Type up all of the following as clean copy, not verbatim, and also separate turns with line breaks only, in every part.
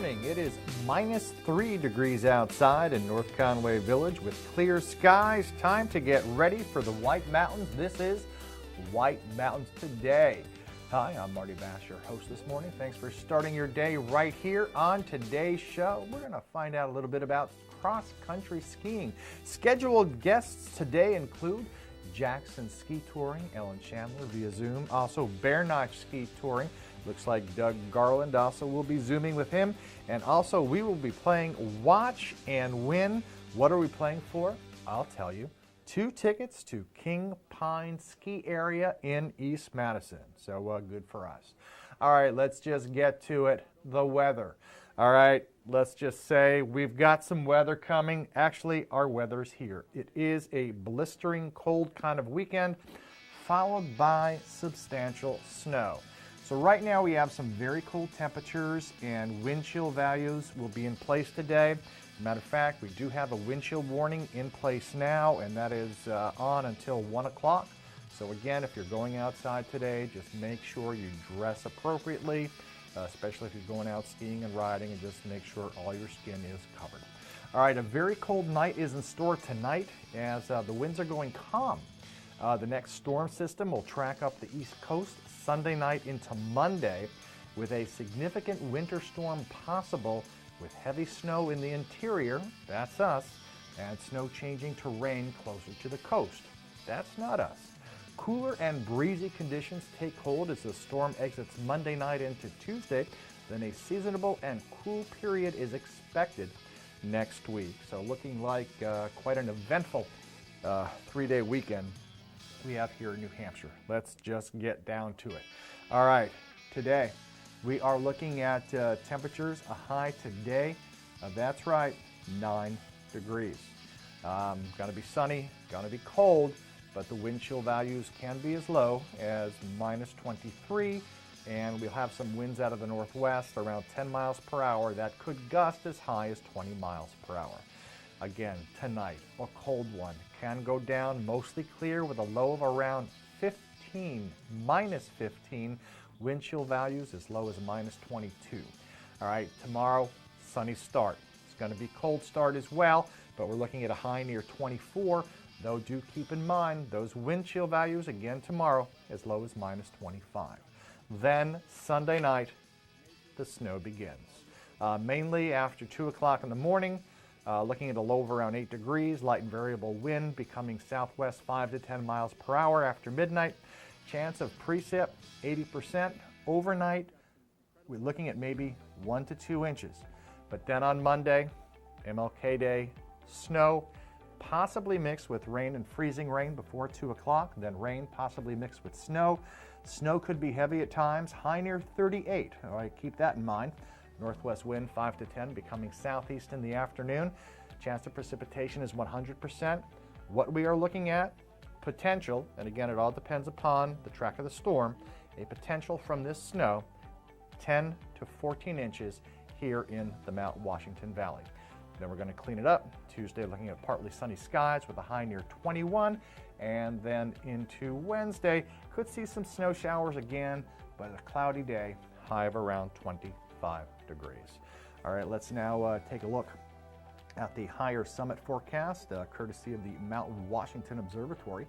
morning. It is -3 degrees outside in North Conway Village with clear skies. Time to get ready for the White Mountains. This is White Mountains Today. Hi, I'm Marty Bass, your host this morning. Thanks for starting your day right here on today's show. We're going to find out a little bit about cross-country skiing. Scheduled guests today include Jackson Ski Touring, Ellen Chandler via Zoom. Also Bear Notch Ski Touring. Looks like Doug Garland also will be Zooming with him. And also we will be playing Watch and Win. What are we playing for? I'll tell you. 2 tickets to King Pine Ski Area in East Madison. So good for us. All right, let's just get to it. The weather. All right, let's just say we've got some weather coming. Actually, our weather's here. It is a blistering cold kind of weekend, followed by substantial snow. So right now we have some very cold temperatures and wind chill values will be in place today. As a matter of fact, we do have a wind chill warning in place now, and that is on until 1 o'clock. So again, if you're going outside today, just make sure you dress appropriately, especially if you're going out skiing and riding, and just make sure all your skin is covered. All right, a very cold night is in store tonight as the winds are going calm. The next storm system will track up the East Coast Sunday night into Monday with a significant winter storm possible with heavy snow in the interior, that's us, and snow changing to rain closer to the coast. That's not us. Cooler and breezy conditions take hold as the storm exits Monday night into Tuesday. Then a seasonable and cool period is expected next week. So looking like quite an eventful 3-day weekend we have here in New Hampshire. Let's just get down to it. All right, today we are looking at temperatures. A high today, that's right, 9 degrees. Going to be sunny, going to be cold, but the wind chill values can be as low as -23, and we'll have some winds out of the northwest around 10 miles per hour that could gust as high as 20 miles per hour. Again, tonight, a cold one. Can go down mostly clear with a low of around 15, -15. Wind chill values as low as -22. All right, tomorrow, sunny start. It's going to be cold start as well, but we're looking at a high near 24. Though do keep in mind those wind chill values again tomorrow as low as -25. Then Sunday night, the snow begins. Mainly after 2 o'clock in the morning. Looking at a low of around 8 degrees, light and variable wind becoming southwest 5 to 10 miles per hour after midnight. Chance of precip, 80%. Overnight, we're looking at maybe 1 to 2 inches. But then on Monday, MLK Day, snow, possibly mixed with rain and freezing rain before 2 o'clock. Then rain possibly mixed with snow. Snow could be heavy at times, high near 38. All right, keep that in mind. Northwest wind 5 to 10 becoming southeast in the afternoon. Chance of precipitation is 100%. What we are looking at, potential, and again it all depends upon the track of the storm, a potential from this snow 10 to 14 inches here in the Mount Washington Valley. Then we're going to clean it up. Tuesday looking at partly sunny skies with a high near 21, and then into Wednesday could see some snow showers again, but a cloudy day, high of around 25 degrees. All right, let's now take a look at the higher summit forecast, courtesy of the Mount Washington Observatory.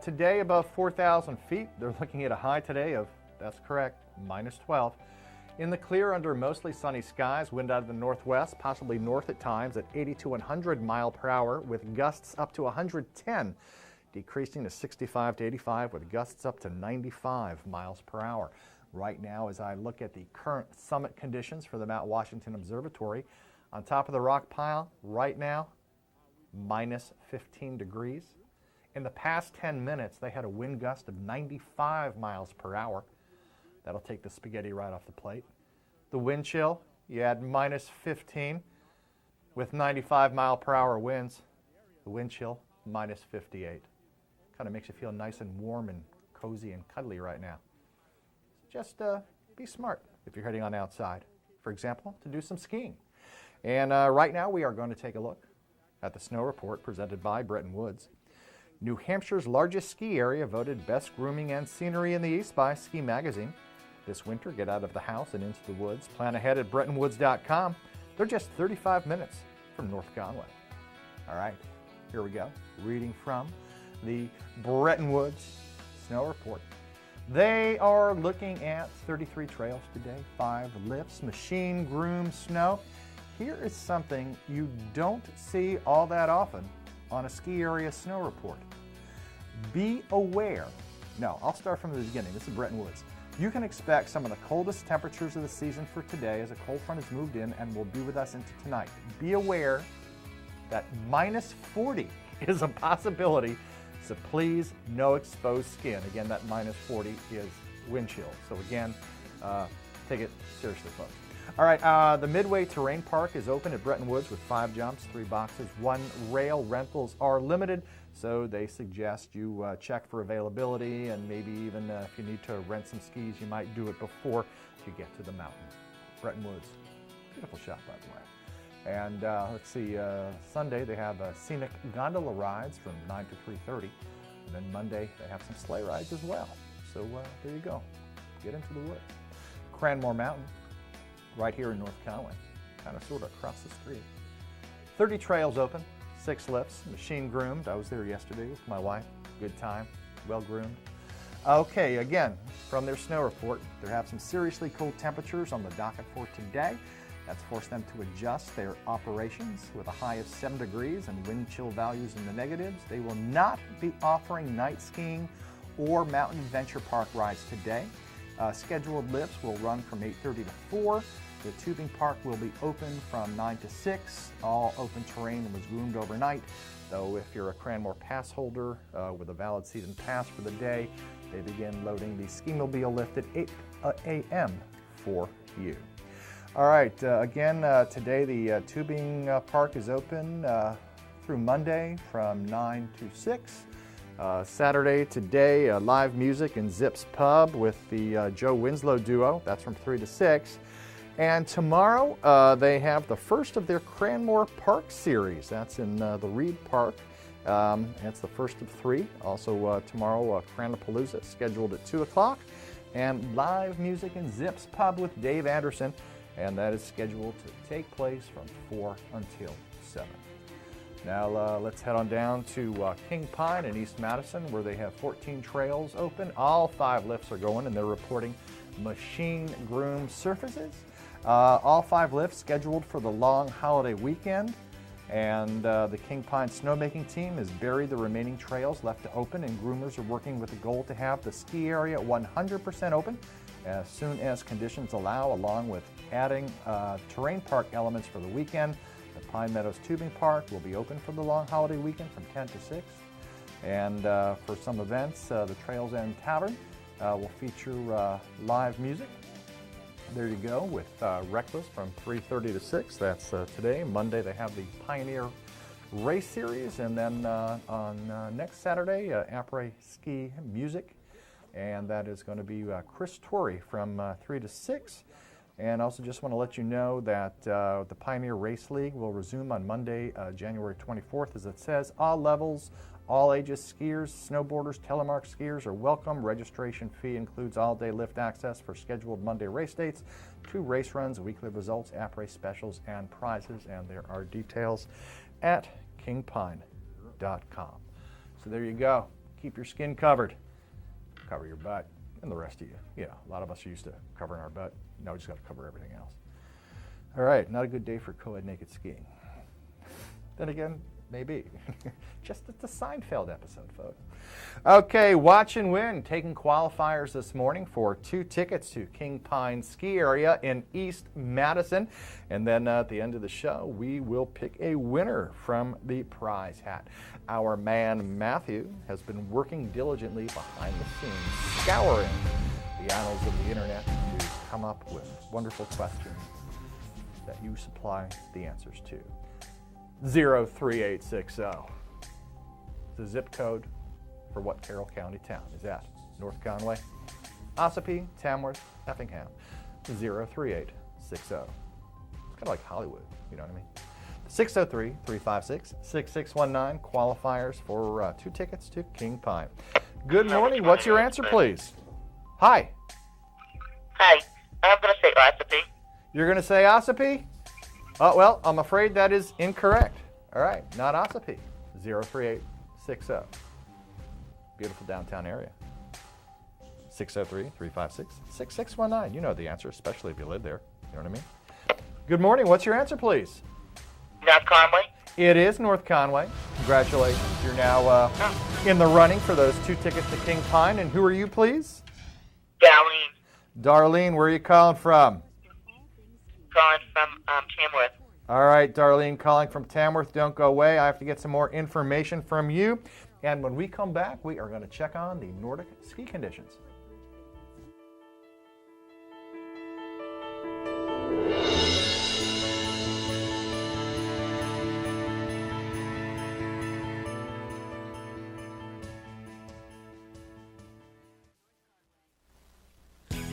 Today above 4,000 feet, they're looking at a high today of, that's correct, -12. In the clear under mostly sunny skies, wind out of the northwest, possibly north at times at 80 to 100 mile per hour with gusts up to 110, decreasing to 65 to 85 with gusts up to 95 miles per hour. Right now, as I look at the current summit conditions for the Mount Washington Observatory, on top of the rock pile, right now, -15 degrees. In the past 10 minutes, they had a wind gust of 95 miles per hour. That'll take the spaghetti right off the plate. The wind chill, you add -15 with 95 mile per hour winds. The wind chill, -58. Kind of makes you feel nice and warm and cozy and cuddly right now. Just be smart if you're heading on outside, for example, to do some skiing. And right now we are going to take a look at the snow report presented by Bretton Woods. New Hampshire's largest ski area voted best grooming and scenery in the East by Ski Magazine. this winter. Get out of the house and into the woods. Plan ahead at BrettonWoods.com. They're just 35 minutes from North Conway. All right, here we go. Reading from the Bretton Woods Snow Report. They are looking at 33 trails today, 5 lifts, machine groomed snow. Here is something you don't see all that often on a ski area snow report. Be aware. No, I'll start from the beginning. This is Bretton Woods. You can expect some of the coldest temperatures of the season for today as a cold front has moved in and will be with us into tonight. Be aware that minus 40 is a possibility, so please, no exposed skin. Again, that minus 40 is wind chill. So again, take it seriously, folks. All right, the Midway Terrain Park is open at Bretton Woods with 5 jumps, 3 boxes, 1 rail. Rentals are limited, so they suggest you check for availability, and maybe even if you need to rent some skis, you might do it before you get to the mountain. Bretton Woods, beautiful shop, by the way. And let's see, Sunday they have scenic gondola rides from 9 to 3:30, and then Monday they have some sleigh rides as well. So there you go, get into the woods. Cranmore Mountain, right here in North Conway, kind of sort of across the street. 30 trails open, 6 lifts, machine groomed. I was there yesterday with my wife. Good time, well groomed. Okay, again, from their snow report, they have some seriously cold temperatures on the docket for today. That's forced them to adjust their operations with a high of 7 degrees and wind chill values in the negatives. They will not be offering night skiing or mountain adventure park rides today. Scheduled lifts will run from 8:30 to 4. The tubing park will be open from 9 to 6. All open terrain was groomed overnight, though if you're a Cranmore pass holder with a valid season pass for the day, they begin loading the ski-mobile lift at 8 a.m. for you. All right, again, today the tubing park is open through Monday from 9 to 6. Saturday today, live music in Zips Pub with the Joe Winslow Duo. That's from 3 to 6. And tomorrow they have the first of their Cranmore Park series. That's in the Reed Park. It's the first of 3. Also tomorrow, Cranapalooza scheduled at 2 o'clock. And live music in Zips Pub with Dave Anderson. And that is scheduled to take place from 4 until 7. Now let's head on down to King Pine in East Madison, where they have 14 trails open. All 5 lifts are going, and they're reporting machine groomed surfaces. All 5 lifts scheduled for the long holiday weekend. And the King Pine snowmaking team has buried the remaining trails left to open, and groomers are working with the goal to have the ski area 100% open as soon as conditions allow, along with adding terrain park elements for the weekend. The Pine Meadows Tubing Park will be open for the long holiday weekend from 10 to 6. And for some events, the Trails End Tavern will feature live music. There you go, with Reckless from 3:30 to 6. That's today. Monday they have the Pioneer Race Series, and then on next Saturday, Après Ski Music, and that is going to be Chris Torrey from 3 to 6. And also just want to let you know that the Pioneer Race League will resume on Monday, January 24th, as it says. All levels, all ages skiers, snowboarders, telemark skiers are welcome. Registration fee includes all-day lift access for scheduled Monday race dates, 2 race runs, weekly results, après specials, and prizes. And there are details at kingpine.com. So there you go. Keep your skin covered. Cover your butt. And the rest of you. You know, a lot of us are used to covering our butt. Now we just got to cover everything else. All right, not a good day for co-ed naked skiing. Then again, maybe. Just at the Seinfeld episode, folks. Okay, watch and win. Taking qualifiers this morning for 2 tickets to King Pine Ski Area in East Madison. And then at the end of the show, we will pick a winner from the prize hat. Our man Matthew has been working diligently behind the scenes, scouring the annals of the internet to come up with wonderful questions that you supply the answers to. 03860. The zip code for what Carroll County town is that? North Conway, Ossipee, Tamworth, Effingham. 03860. It's kind of like Hollywood, you know what I mean? 603-356-6619, qualifiers for 2 tickets to King Pine. Good morning. What's your answer, please? Hi.
Hi. I'm going to say Ossipee.
You're going to say Ossipee? Oh, well, I'm afraid that is incorrect. All right, not Ossipee. 03860. Beautiful downtown area. 603-356-6619. You know the answer, especially if you live there. You know what I mean? Good morning. What's your answer, please?
North Conway.
It is North Conway. Congratulations. You're now in the running for those 2 tickets to King Pine. And who are you, please?
Darlene.
Darlene, where are you calling from?
Calling from Tamworth.
All right, Darlene, calling from Tamworth. Don't go away. I have to get some more information from you. And when we come back, we are going to check on the Nordic Ski Conditions.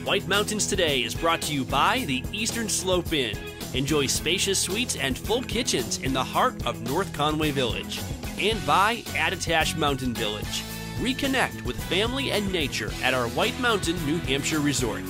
White Mountains Today is brought to you by the Eastern Slope Inn. Enjoy spacious suites and full kitchens in the heart of North Conway Village. And by Attitash Mountain Village. Reconnect with family and nature at our White Mountain, New Hampshire resort.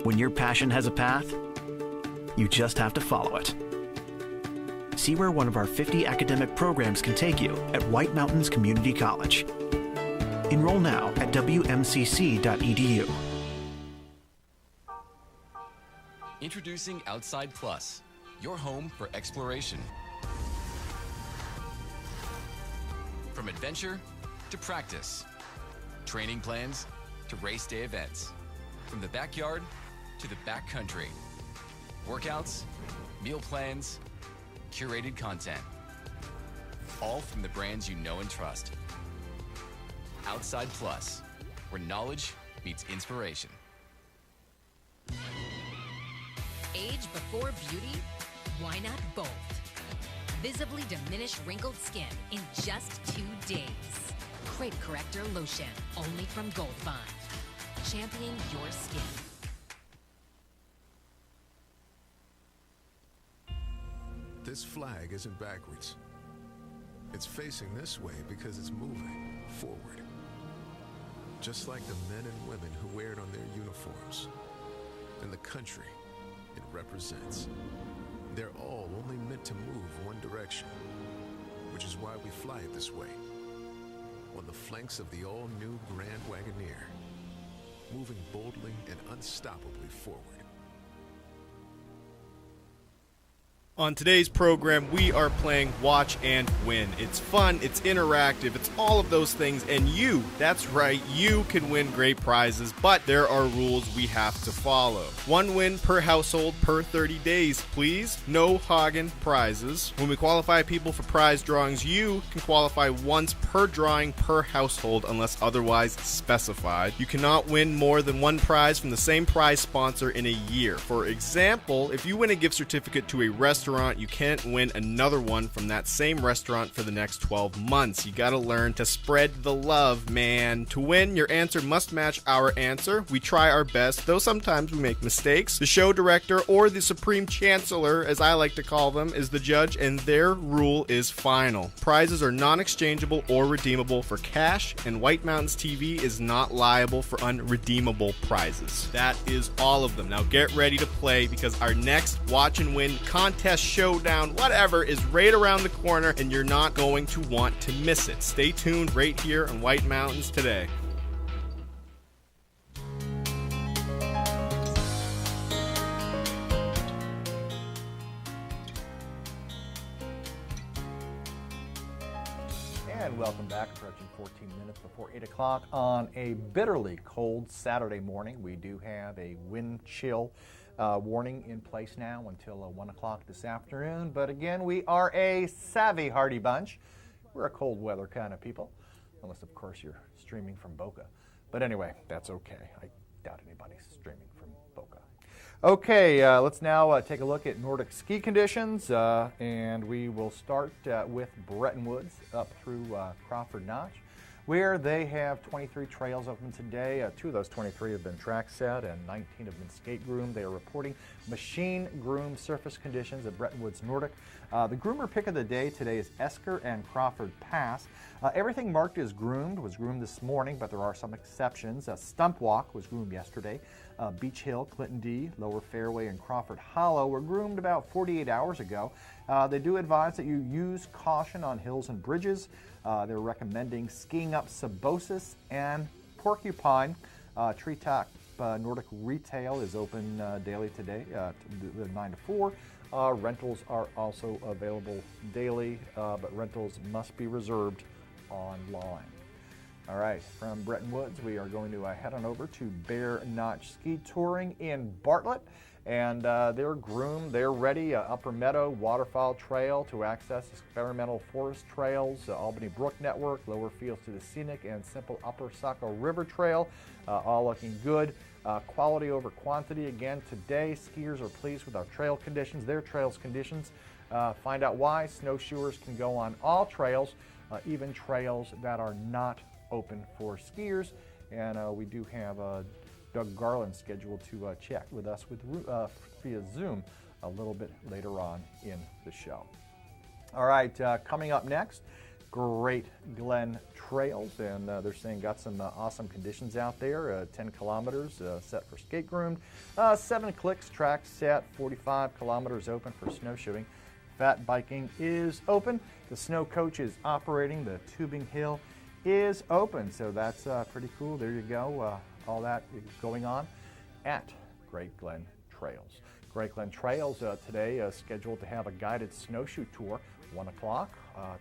When your passion has a path, you just have to follow it. See where one of our 50 academic programs can take you at White Mountains Community College. Enroll now at wmcc.edu.
Introducing Outside Plus, your home for exploration. From adventure to practice, training plans to race day events, from the backyard to the backcountry, workouts, meal plans, curated content, all from the brands you know and trust. Outside Plus, where knowledge meets inspiration.
Age before beauty? Why not both? Visibly diminish wrinkled skin in just 2 days. Crepe Corrector Lotion, only from Gold Bond. Championing your skin.
This flag isn't backwards. It's facing this way because it's moving forward. Just like the men and women who wear it on their uniforms. And the country it represents. They're all only meant to move one direction, which is why we fly it this way. On the flanks of the all-new Grand Wagoneer, moving boldly and unstoppably forward.
On today's program, we are playing Watch and Win. It's fun, it's interactive, it's all of those things, and you, that's right, you can win great prizes, but there are rules we have to follow. 1 win per household per 30 days, please. No Hagen prizes. When we qualify people for prize drawings, you can qualify once per drawing per household unless otherwise specified. You cannot win more than 1 prize from the same prize sponsor in a year. For example, if you win a gift certificate to a restaurant, you can't win another one from that same restaurant for the next 12 months. You gotta learn to spread the love, man. To win, your answer must match our answer. We try our best, though sometimes we make mistakes. The show director, or the Supreme Chancellor, as I like to call them, is the judge, and their rule is final. Prizes are non-exchangeable or redeemable for cash, and White Mountains TV is not liable for unredeemable prizes. That is all of them. Now get ready to play, because our next Watch and Win contest, showdown, whatever, is right around the corner, and you're not going to want to miss it. Stay tuned right here on White Mountains Today.
And welcome back, approaching 14 minutes before 8 o'clock on a bitterly cold Saturday morning. We do have a wind chill warning in place now until 1 o'clock this afternoon. But again, we are a savvy, hardy bunch. We're a cold weather kind of people, unless, of course, you're streaming from Boca. But anyway, that's okay. I doubt anybody's streaming from Boca. Okay, let's now take a look at Nordic Ski Conditions, and we will start with Bretton Woods up through Crawford Notch, where they have 23 trails open today. 2 of those 23 have been track set and 19 have been skate groomed. They are reporting machine groomed surface conditions at Bretton Woods Nordic. The groomer pick of the day today is Esker and Crawford Pass. Everything marked as groomed was groomed this morning, but there are some exceptions. Stump Walk was groomed yesterday. Beach Hill, Clinton D, Lower Fairway, and Crawford Hollow were groomed about 48 hours ago. They do advise that you use caution on hills and bridges. They're recommending skiing up Sabosis and Porcupine. Treetop Nordic Retail is open daily today, 9 to 4. Rentals are also available daily, but rentals must be reserved online. All right, from Bretton Woods, we are going to head on over to Bear Notch Ski Touring in Bartlett. And they're groomed, they're ready. Upper Meadow Waterfall Trail to access experimental forest trails, Albany Brook Network, Lower Fields to the Scenic, and Simple Upper Saco River Trail, all looking good. Quality over quantity again today. Skiers are pleased with our trail conditions, their trails conditions. Find out why. Snowshoers can go on all trails, even trails that are not open for skiers. And we do have Doug Garland scheduled to chat with us via Zoom a little bit later on in the show. All right, coming up next, Great Glen Trails, and they're saying got some awesome conditions out there. 10 kilometers set for skate groomed, 7 clicks track set, 45 kilometers open for snowshoeing. Fat biking is open. The snow coach is operating. The tubing hill is open, so that's pretty cool. There you go. All that is going on at Great Glen Trails. Great Glen Trails today scheduled to have a guided snowshoe tour, 1 o'clock.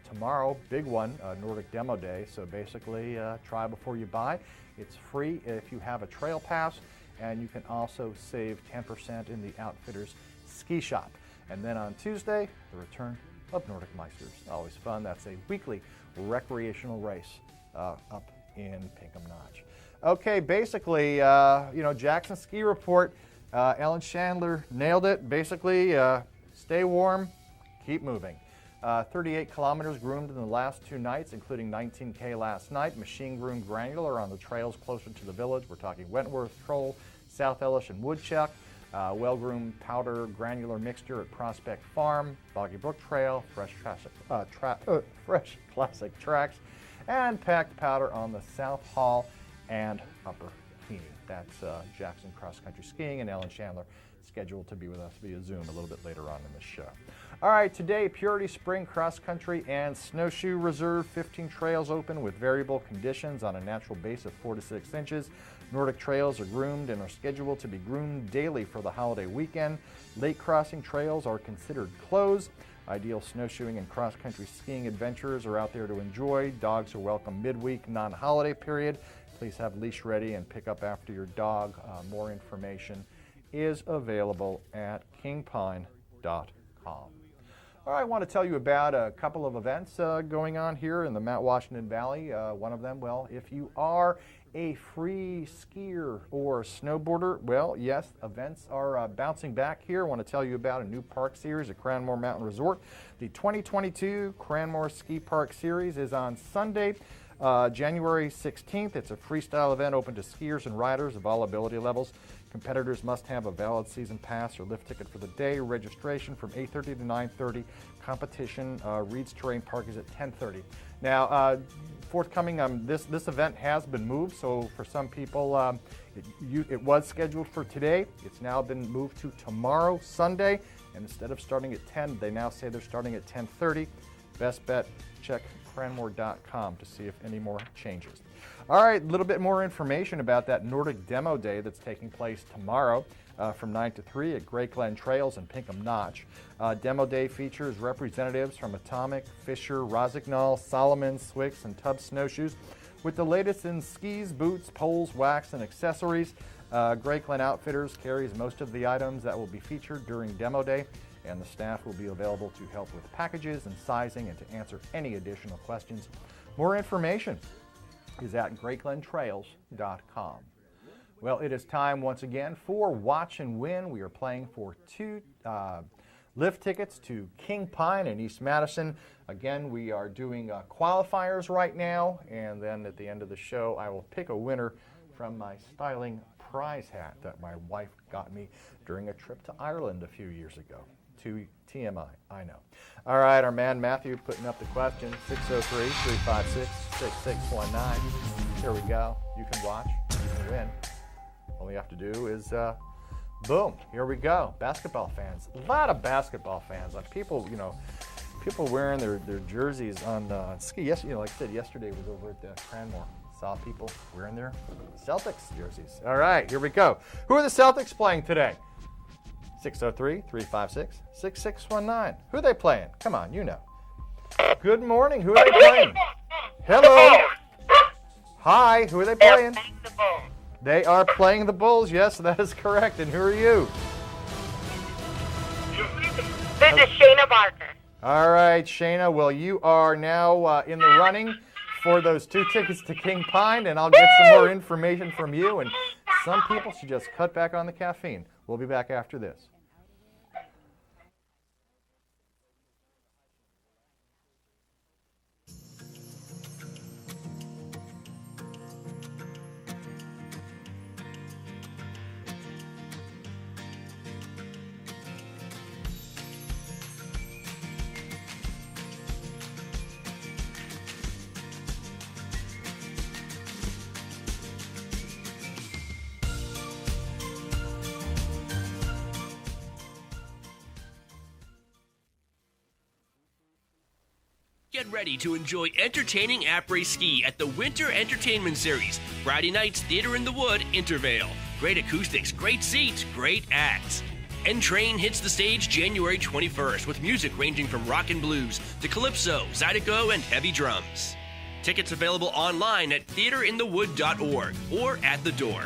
Tomorrow, big one, Nordic Demo Day. So basically, try before you buy. It's free if you have a trail pass, and you can also save 10% in the Outfitters Ski Shop. And then on Tuesday, the return of Nordic Meisters. Always fun. That's a weekly recreational race up in Pinkham Notch. Okay, basically, Jackson Ski Report, Ellen Chandler nailed it. Basically, stay warm, keep moving. 38 kilometers groomed in the last 2 nights, including 19K last night. Machine groomed granular on the trails closer to the village. We're talking Wentworth, Troll, South Ellish, and Woodchuck. Well-groomed powder granular mixture at Prospect Farm, Boggy Brook Trail, fresh classic tracks, and packed powder on the South Hall and Upper Feeney. That's Jackson Cross Country Skiing, and Ellen Chandler scheduled to be with us via Zoom a little bit later on in the show. All right, today, Purity Spring Cross Country and Snowshoe Reserve, 15 trails open with variable conditions on a natural base of 4 to 6 inches. Nordic trails are groomed and are scheduled to be groomed daily for the holiday weekend. Lake crossing trails are considered closed. Ideal snowshoeing and cross-country skiing adventurers are out there to enjoy. Dogs are welcome midweek, non-holiday period. Please have leash ready and pick up after your dog. More information is available at kingpine.com. All right, I want to tell you about a couple of events going on here in the Mount Washington Valley. One of them, well, if you are a free skier or snowboarder, well, yes, events are bouncing back here. I want to tell you about a new park series at Cranmore Mountain Resort. The 2022 Cranmore Ski Park Series is on Sunday, January 16th. It's a freestyle event open to skiers and riders of all ability levels. Competitors must have a valid season pass or lift ticket for the day. Registration from 8:30 to 9:30. Competition, Reed's Terrain Park is at 10:30. Now, forthcoming, this event has been moved, so for some people, it was scheduled for today. It's now been moved to tomorrow, Sunday, and instead of starting at 10, they now say they're starting at 10:30. Best bet, check Cranmore.com to see if any more changes. All right, a little bit more information about that Nordic Demo Day that's taking place tomorrow from 9 to 3 at Great Glen Trails in Pinkham Notch. Demo Day features representatives from Atomic, Fisher, Rosignol, Solomon, Swix, and Tubbs snowshoes with the latest in skis, boots, poles, wax, and accessories. Great Glen Outfitters carries most of the items that will be featured during Demo Day, and the staff will be available to help with packages and sizing and to answer any additional questions. More information is at greatglentrails.com. Well, it is time once again for Watch and Win. We are playing for 2 lift tickets to King Pine in East Madison. Again, we are doing qualifiers right now, and then at the end of the show, I will pick a winner from my styling prize hat that my wife got me during a trip to Ireland a few years ago. To TMI, I know. All right, our man Matthew putting up the question, 603-356-6619. Here we go. You can watch, you can win. All you have to do is, boom, here we go. Basketball fans, a lot of basketball fans. Like people wearing their jerseys on ski. Yes, like I said, yesterday was over at Cranmore. Saw people wearing their Celtics jerseys. All right, here we go. Who are the Celtics playing today? 603-356-6619. Who are they playing? Come on, you know. Good morning. Who are they playing? Hello. Hi, who are they playing? They are playing the Bulls. Yes, that is correct. And who are you?
This is Shayna Barker.
All right, Shayna. Well, you are now in the running for those 2 tickets to King Pine, and I'll get some more information from you. And some people should just cut back on the caffeine. We'll be back after this.
Get ready to enjoy entertaining après-ski at the Winter Entertainment Series. Friday nights, Theater in the Wood, Intervale. Great acoustics, great seats, great acts. N-Train hits the stage January 21st with music ranging from rock and blues to calypso, zydeco, and heavy drums. Tickets available online at theaterinthewood.org or at the door.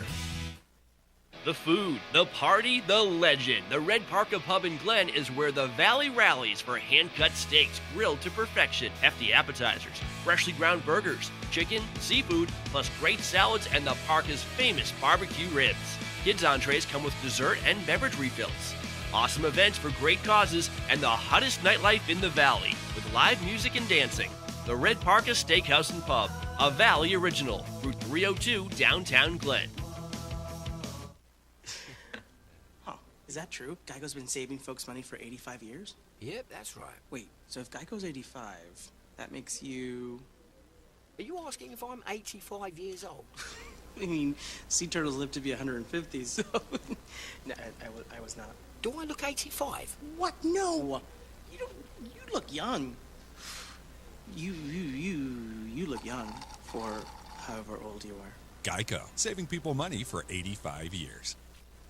The food, the party, the legend. The Red Parka Pub in Glen is where the Valley rallies for hand-cut steaks grilled to perfection, hefty appetizers, freshly ground burgers, chicken, seafood, plus great salads and the Parka's famous barbecue ribs. Kids' entrees come with dessert and beverage refills. Awesome events for great causes and the hottest nightlife in the Valley with live music and dancing. The Red Parka Steakhouse and Pub, a Valley original, Route 302, downtown Glen.
Is that true? Geico's been saving folks money for 85 years?
Yep, that's right.
Wait, so if Geico's 85, that makes you...
Are you asking if I'm 85 years old?
I mean, sea turtles live to be 150, so... No, I was not.
Do I look 85?
What? No! You look young. You look young for however old you are.
Geico, saving people money for 85 years.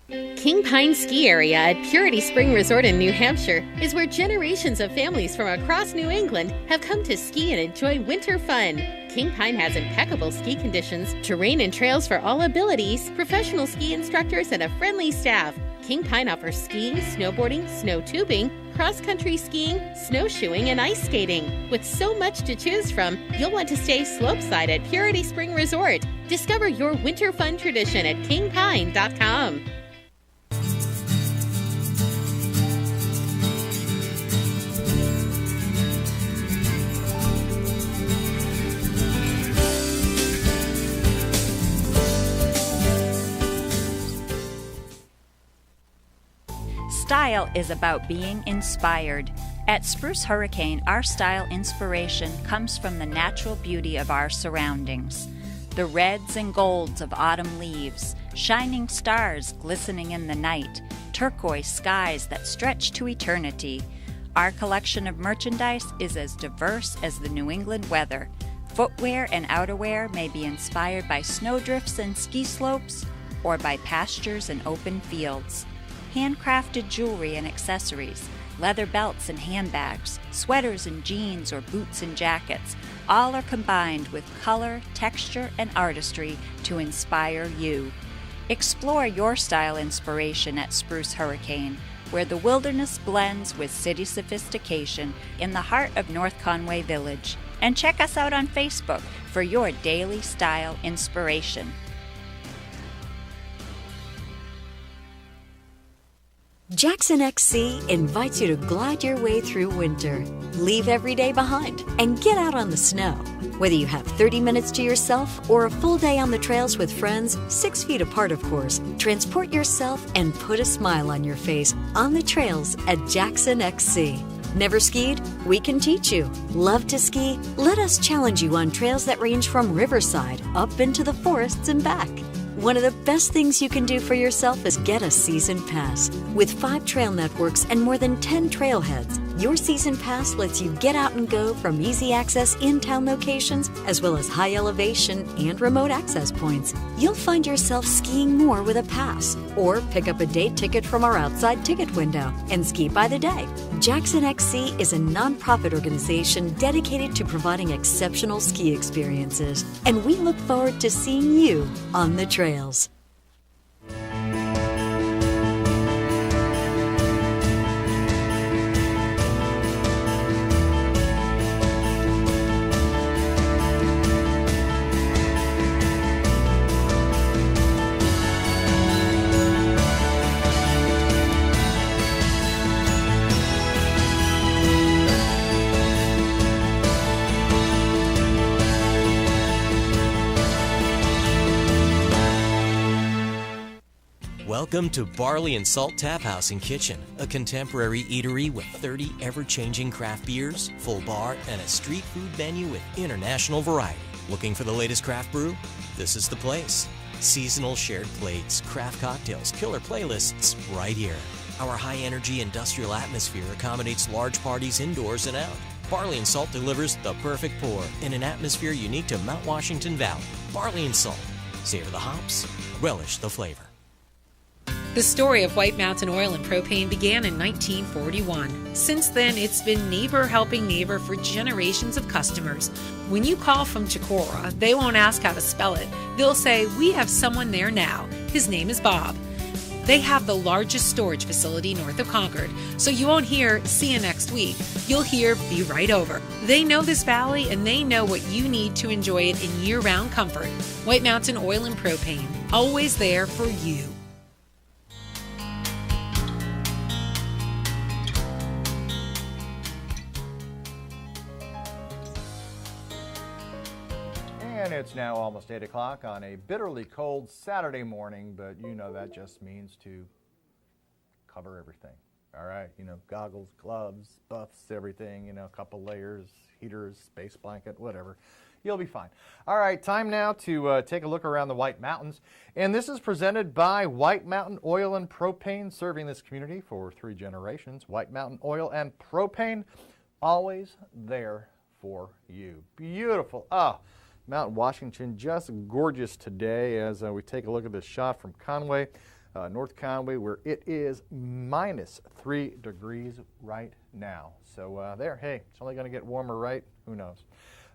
King Pine Ski Area at Purity Spring Resort in New Hampshire is where generations of families from across New England have come to ski and enjoy winter fun. King Pine has impeccable ski conditions, terrain and trails for all abilities, professional ski instructors, and a friendly staff. King Pine offers skiing, snowboarding, snow tubing, cross-country skiing, snowshoeing, and ice skating. With so much to choose from, you'll want to stay slopeside at Purity Spring Resort. Discover your winter fun tradition at kingpine.com.
Style is about being inspired. At Spruce Hurricane, our style inspiration comes from the natural beauty of our surroundings. The reds and golds of autumn leaves, shining stars glistening in the night, turquoise skies that stretch to eternity. Our collection of merchandise is as diverse as the New England weather. Footwear and outerwear may be inspired by snowdrifts and ski slopes or by pastures and open fields. Handcrafted jewelry and accessories, leather belts and handbags, sweaters and jeans or boots and jackets, all are combined with color, texture, and artistry to inspire you. Explore your style inspiration at Spruce Hurricane, where the wilderness blends with city sophistication in the heart of North Conway Village. And check us out on Facebook for your daily style inspiration.
Jackson XC invites you to glide your way through winter. Leave every day behind and get out on the snow. Whether you have 30 minutes to yourself or a full day on the trails with friends, 6 feet apart of course, transport yourself and put a smile on your face on the trails at Jackson XC. Never skied? We can teach you. Love to ski? Let us challenge you on trails that range from Riverside up into the forests and back. One of the best things you can do for yourself is get a season pass. With 5 trail networks and more than 10 trailheads, your season pass lets you get out and go from easy access in-town locations as well as high elevation and remote access points. You'll find yourself skiing more with a pass, or pick up a day ticket from our outside ticket window and ski by the day. Jackson XC is a nonprofit organization dedicated to providing exceptional ski experiences, and we look forward to seeing you on the trails.
Welcome to Barley and Salt Tap House and Kitchen, a contemporary eatery with 30 ever-changing craft beers, full bar, and a street food menu with international variety. Looking for the latest craft brew? This is the place. Seasonal shared plates, craft cocktails, killer playlists, right here. Our high-energy industrial atmosphere accommodates large parties indoors and out. Barley and Salt delivers the perfect pour in an atmosphere unique to Mount Washington Valley. Barley and Salt. Savor the hops, relish the flavor.
The story of White Mountain Oil and Propane began in 1941. Since then, it's been neighbor helping neighbor for generations of customers. When you call from Chicora, they won't ask how to spell it. They'll say, "We have someone there now. His name is Bob." They have the largest storage facility north of Concord, so you won't hear, "See you next week." You'll hear, "Be right over." They know this valley, and they know what you need to enjoy it in year-round comfort. White Mountain Oil and Propane, always there for you.
And it's now almost 8 o'clock on a bitterly cold Saturday morning, but you know that just means to cover everything. All right, goggles, gloves, buffs, everything, a couple layers, heaters, space blanket, whatever. You'll be fine. All right, time now to take a look around the White Mountains. And this is presented by White Mountain Oil and Propane, serving this community for 3 generations. White Mountain Oil and Propane, always there for you. Beautiful. Mount Washington, just gorgeous today as we take a look at this shot from Conway, North Conway, where it is minus 3 degrees right now. So there, hey, it's only going to get warmer, right? Who knows?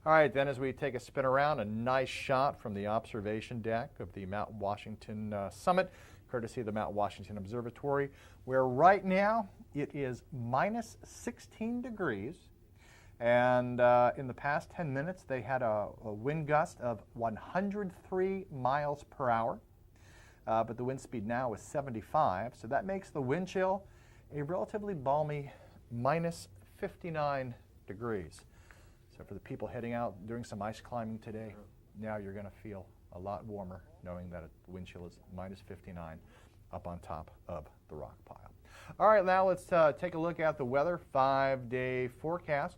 All right, then as we take a spin around, a nice shot from the observation deck of the Mount Washington summit, courtesy of the Mount Washington Observatory, where right now it is minus 16 degrees. And in the past 10 minutes, they had a wind gust of 103 miles per hour. But the wind speed now is 75. So that makes the wind chill a relatively balmy minus 59 degrees. So for the people heading out doing some ice climbing today, now you're going to feel a lot warmer knowing that the wind chill is minus 59 up on top of the rock pile. All right, now let's take a look at the weather 5-day forecast.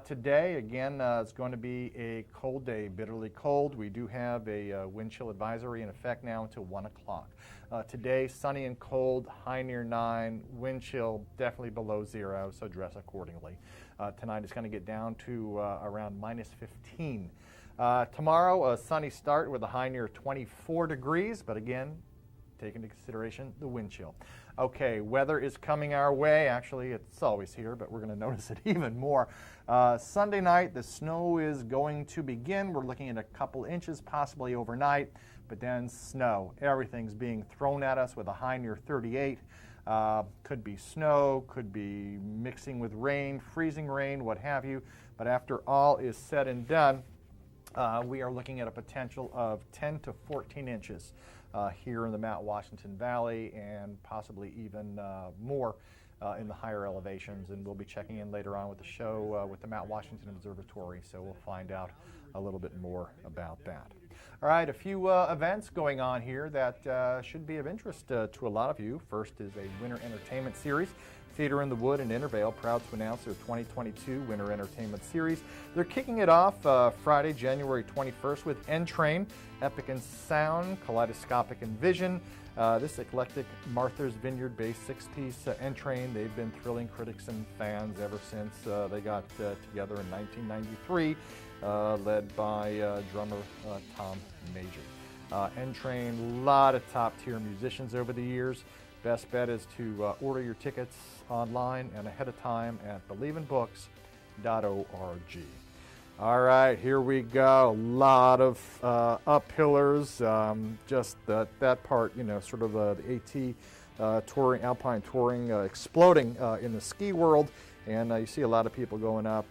Today, again, it's going to be a cold day, bitterly cold. We do have a wind chill advisory in effect now until 1 o'clock. Today, sunny and cold, high near 9, wind chill definitely below 0, so dress accordingly. Tonight it's going to get down to around minus 15. Tomorrow, a sunny start with a high near 24 degrees, but again, take into consideration the wind chill. Okay, weather is coming our way. Actually, it's always here, but we're going to notice it even more. Sunday night, the snow is going to begin. We're looking at a couple inches, possibly overnight, but then snow. Everything's being thrown at us with a high near 38. Could be snow, could be mixing with rain, freezing rain, what have you. But after all is said and done, we are looking at a potential of 10 to 14 inches here in the Mount Washington Valley, and possibly even more in the higher elevations. And we'll be checking in later on with the show with the Mount Washington Observatory, so we'll find out a little bit more about that. All right, a few events going on here that should be of interest to a lot of you. First is a winter entertainment series. Theater in the Wood in Intervale, proud to announce their 2022 Winter Entertainment Series. They're kicking it off Friday, January 21st with N-Train, Epic and Sound, Kaleidoscopic and Vision. This eclectic Martha's Vineyard-based six-piece N-Train, they've been thrilling critics and fans ever since they got together in 1993, led by drummer Tom Major. N-Train, a lot of top-tier musicians over the years. Best bet is to order your tickets online and ahead of time at believeinbooks.org. All right, here we go. A lot of uphillers. Just that part, you know, sort of the AT touring, Alpine touring, exploding in the ski world. And you see a lot of people going up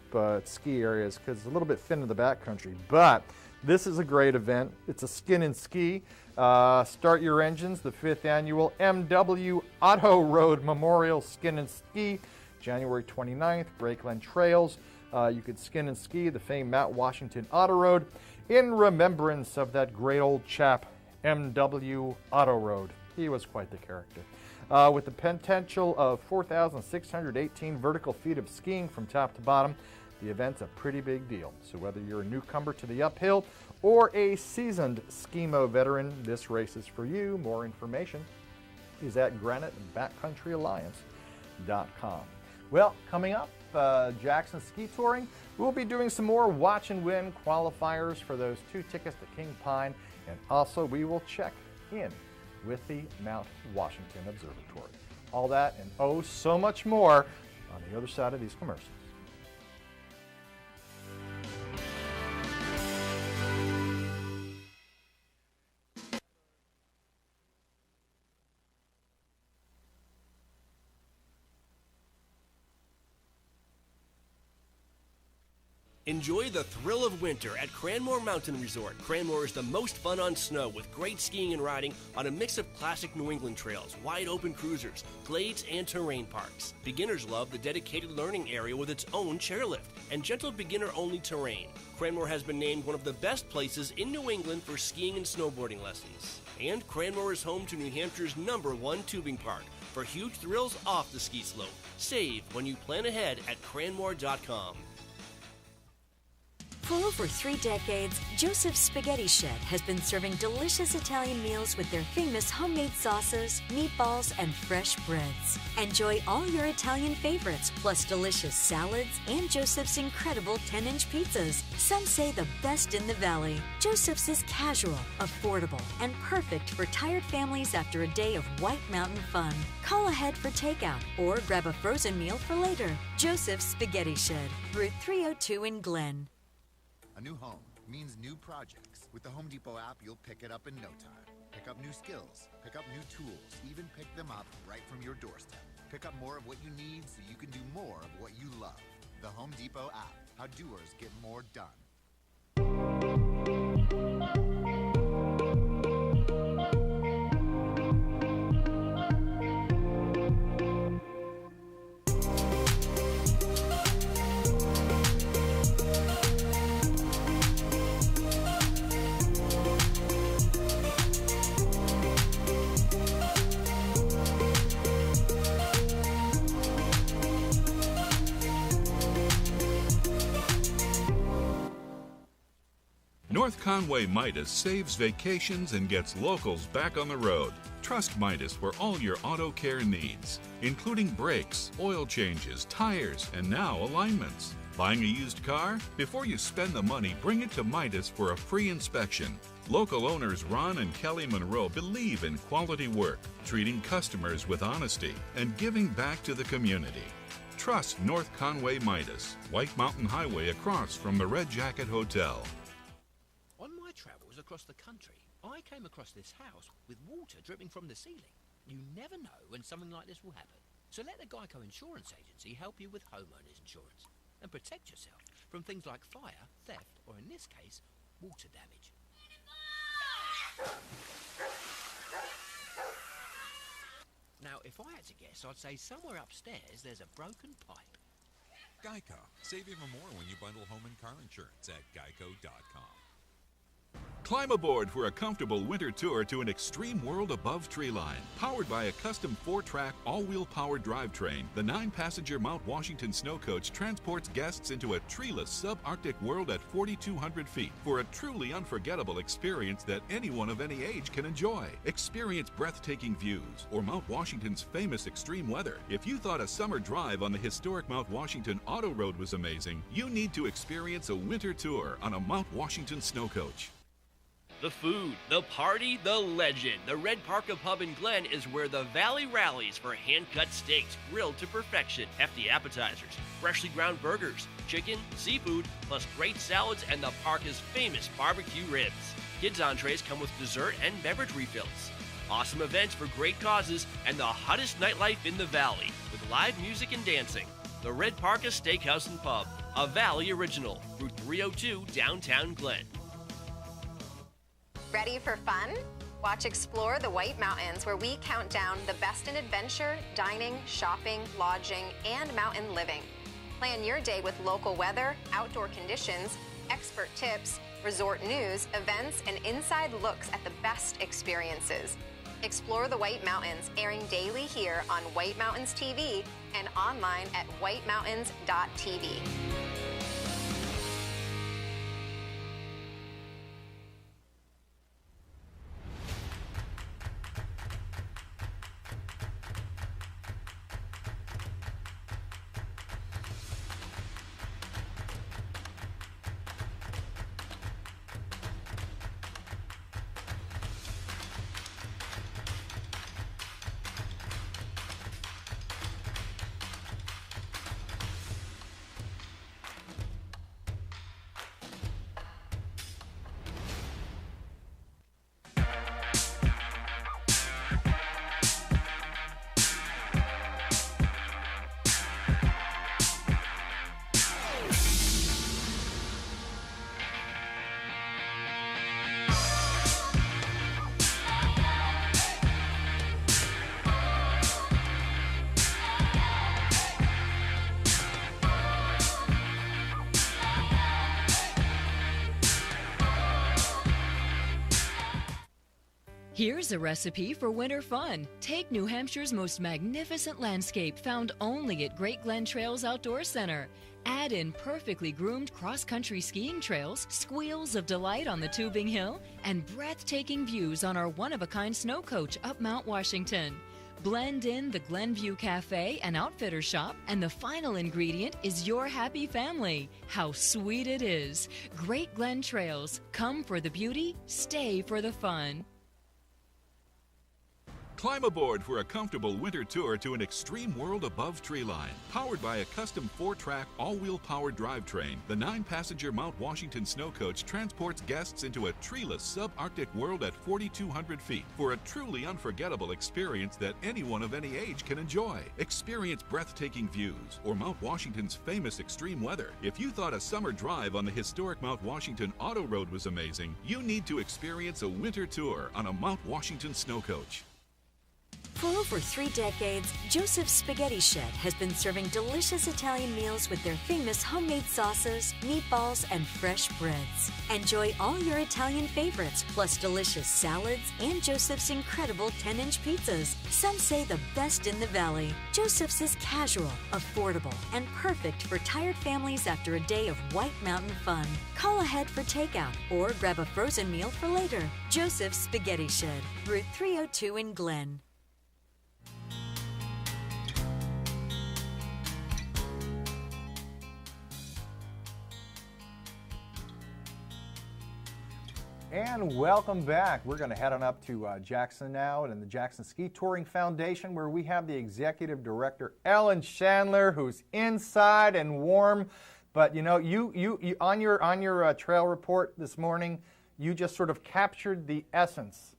ski areas because it's a little bit thin in the backcountry. But this is a great event. It's a skin and ski. Start Your Engines, the 5th annual MW Auto Road Memorial Skin and Ski, January 29th, Brakeland Trails. You could skin and ski the famed Mount Washington Auto Road in remembrance of that great old chap, MW Auto Road. He was quite the character. With the potential of 4,618 vertical feet of skiing from top to bottom, the event's a pretty big deal. So whether you're a newcomer to the uphill or a seasoned Skimo veteran, this race is for you. More information is at granitebackcountryalliance.com. Well, coming up, Jackson Ski Touring, we'll be doing some more watch and win qualifiers for those 2 tickets to King Pine, and also we will check in with the Mount Washington Observatory. All that and oh so much more on the other side of these commercials.
Enjoy the thrill of winter at Cranmore Mountain Resort. Cranmore is the most fun on snow with great skiing and riding on a mix of classic New England trails, wide open cruisers, glades, and terrain parks. Beginners love the dedicated learning area with its own chairlift and gentle beginner-only terrain. Cranmore has been named one of the best places in New England for skiing and snowboarding lessons. And Cranmore is home to New Hampshire's #1 tubing park for huge thrills off the ski slope. Save when you plan ahead at cranmore.com.
For over 3 decades, Joseph's Spaghetti Shed has been serving delicious Italian meals with their famous homemade sauces, meatballs, and fresh breads. Enjoy all your Italian favorites, plus delicious salads and Joseph's incredible 10-inch pizzas. Some say the best in the valley. Joseph's is casual, affordable, and perfect for tired families after a day of White Mountain fun. Call ahead for takeout or grab a frozen meal for later. Joseph's Spaghetti Shed, Route 302 in Glen.
A new home means new projects. With the Home Depot app, you'll pick it up in no time. Pick up new skills, pick up new tools, even pick them up right from your doorstep. Pick up more of what you need so you can do more of what you love. The Home Depot app. How doers get more done.
North Conway Midas saves vacations and gets locals back on the road. Trust Midas for all your auto care needs, including brakes, oil changes, tires, and now alignments. Buying a used car? Before you spend the money, bring it to Midas for a free inspection. Local owners Ron and Kelly Monroe believe in quality work, treating customers with honesty, and giving back to the community. Trust North Conway Midas, White Mountain Highway across from the Red Jacket Hotel.
On my travels across the country, I came across this house with water dripping from the ceiling. You never know when something like this will happen. So let the Geico Insurance Agency help you with homeowners insurance and protect yourself from things like fire, theft, or in this case, water damage. Now, if I had to guess, I'd say somewhere upstairs there's a broken pipe.
Geico. Save even more when you bundle home and car insurance at geico.com.
Climb aboard for a comfortable winter tour to an extreme world above treeline. Powered by a custom 4-track, all-wheel powered drivetrain, the 9-passenger Mount Washington snow coach transports guests into a treeless subarctic world at 4,200 feet for a truly unforgettable experience that anyone of any age can enjoy. Experience breathtaking views or Mount Washington's famous extreme weather. If you thought a summer drive on the historic Mount Washington Auto Road was amazing, you need to experience a winter tour on a Mount Washington snow coach.
The food, the party, the legend. The Red Parka Pub in Glen is where the Valley rallies for hand-cut steaks grilled to perfection, hefty appetizers, freshly ground burgers, chicken, seafood, plus great salads and the Parka's famous barbecue ribs. Kids' entrees come with dessert and beverage refills. Awesome events for great causes and the hottest nightlife in the Valley with live music and dancing. The Red Parka Steakhouse and Pub, a Valley original, Route 302, downtown Glen.
Ready for fun? Watch Explore the White Mountains, where we count down the best in adventure, dining, shopping, lodging, and mountain living. Plan your day with local weather, outdoor conditions, expert tips, resort news, events, and inside looks at the best experiences. Explore the White Mountains, airing daily here on White Mountains TV and online at whitemountains.tv.
Here's a recipe for winter fun. Take New Hampshire's most magnificent landscape found only at Great Glen Trails Outdoor Center. Add in perfectly groomed cross-country skiing trails, squeals of delight on the Tubing Hill, and breathtaking views on our one-of-a-kind snow coach up Mount Washington. Blend in the Glenview Cafe and Outfitter Shop, and the final ingredient is your happy family. How sweet it is. Great Glen Trails. Come for the beauty, stay for the fun.
Climb aboard for a comfortable winter tour to an extreme world above treeline. Powered by a custom 4-track, all-wheel powered drivetrain, the 9-passenger Mount Washington snow coach transports guests into a treeless subarctic world at 4,200 feet for a truly unforgettable experience that anyone of any age can enjoy. Experience breathtaking views or Mount Washington's famous extreme weather. If you thought a summer drive on the historic Mount Washington Auto Road was amazing, you need to experience a winter tour on a Mount Washington snow coach.
For over 3 decades, Joseph's Spaghetti Shed has been serving delicious Italian meals with their famous homemade sauces, meatballs, and fresh breads. Enjoy all your Italian favorites, plus delicious salads and Joseph's incredible 10-inch pizzas. Some say the best in the valley. Joseph's is casual, affordable, and perfect for tired families after a day of White Mountain fun. Call ahead for takeout or grab a frozen meal for later. Joseph's Spaghetti Shed, Route 302 in Glen.
And welcome back. We're going to head on up to Jackson now and in the Jackson Ski Touring Foundation, where we have the executive director, Ellen Chandler, who's inside and warm. But you know, you on your trail report this morning, you just sort of captured the essence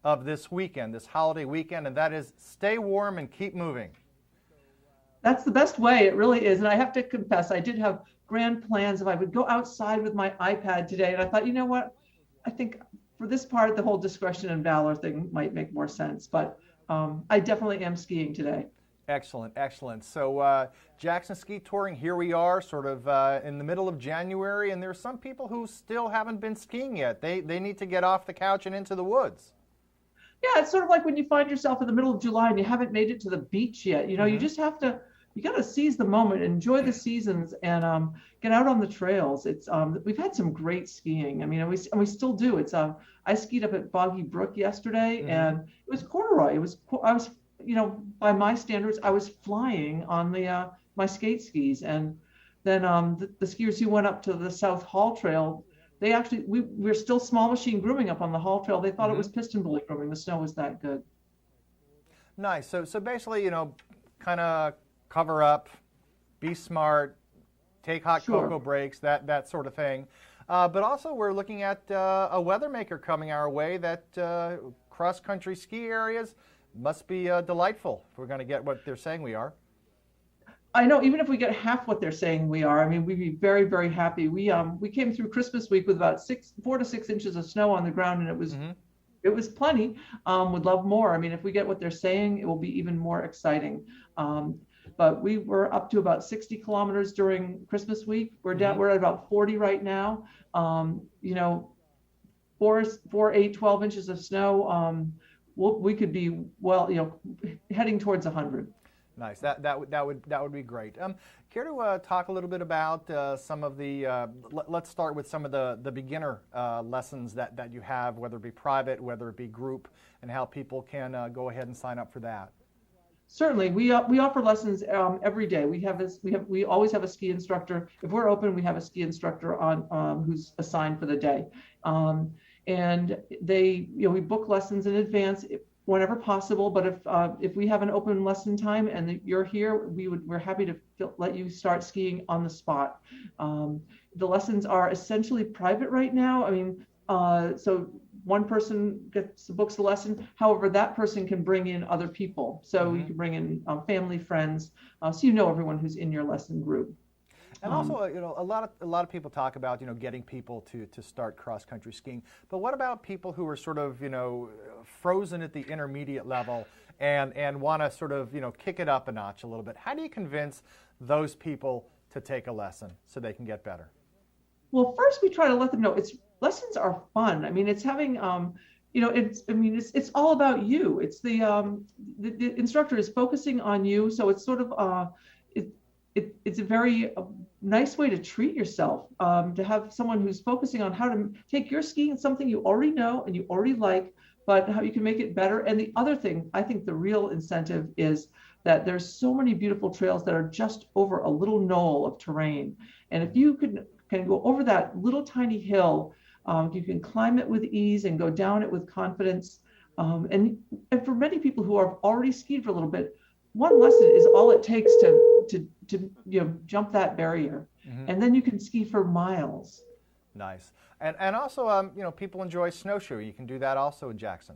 of this weekend, this holiday weekend, and that is stay warm and keep moving.
That's the best way. It really is. And I have to confess, I did have grand plans if I would go outside with my iPad today. And I thought, you know what? I think for this part, the whole discretion and valor thing might make more sense, but I definitely am skiing today.
Excellent, excellent. So Jackson Ski Touring, here we are sort of in the middle of January, and there's some people who still haven't been skiing yet. They need to get off the couch and into the woods.
Yeah, it's sort of like when you find yourself in the middle of July and you haven't made it to the beach yet. You know, you just have to, you got to seize the moment, enjoy the seasons, and get out on the trails. It's we've had some great skiing. I mean, and we still do. It's I skied up at Boggy Brook yesterday, and it was corduroy. I was, you know, by my standards, I was flying on the my skate skis. And then the skiers who went up to the South Hall Trail, they actually we're still small machine grooming up on the Hall Trail. They thought it was piston bully grooming. The snow was that good.
Nice. So basically, you know, kind of cover up, be smart, take hot cocoa breaks, that sort of thing. But also we're looking at a weather maker coming our way that cross-country ski areas must be delightful if we're going to get what they're saying we are.
I know, even if we get half what they're saying we are, I mean, we'd be very, very happy. We came through Christmas week with about 4 to 6 inches of snow on the ground, and it was plenty. Would love more. I mean, if we get what they're saying, it will be even more exciting. But we were up to about 60 kilometers during Christmas week. We're at about 40 right now. You know, 4, 8, 12 inches of snow. We could be, well, you know, heading towards 100.
Nice. That would be great. Care to talk a little bit about some of the? Let's start with some of the beginner lessons that you have, whether it be private, whether it be group, and how people can go ahead and sign up for that.
Certainly, we offer lessons every day. We always have a ski instructor. If we're open, we have a ski instructor on who's assigned for the day, and they, you know, we book lessons in advance whenever possible. But if we have an open lesson time and you're here, we're happy to let you start skiing on the spot. The lessons are essentially private right now. I mean, so one person books the lesson. However, that person can bring in other people. So you can bring in family, friends, so you know everyone who's in your lesson group.
And also, you know, a lot of people talk about, you know, getting people to start cross-country skiing. But what about people who are sort of, you know, frozen at the intermediate level and want to sort of, you know, kick it up a notch a little bit? How do you convince those people to take a lesson so they can get better?
Well, first we try to let them know lessons are fun. I mean, it's having, you know, it's all about you. It's the instructor is focusing on you. So it's sort of, it's a very nice way to treat yourself, to have someone who's focusing on how to take your skiing, something you already know and you already like, but how you can make it better. And the other thing, I think the real incentive is that there's so many beautiful trails that are just over a little knoll of terrain. And if you can go over that little tiny hill, you can climb it with ease and go down it with confidence. And for many people who have already skied for a little bit, one lesson is all it takes to you know, jump that barrier, and then you can ski for miles.
Nice. And also, you know, people enjoy snowshoe. You can do that also in Jackson.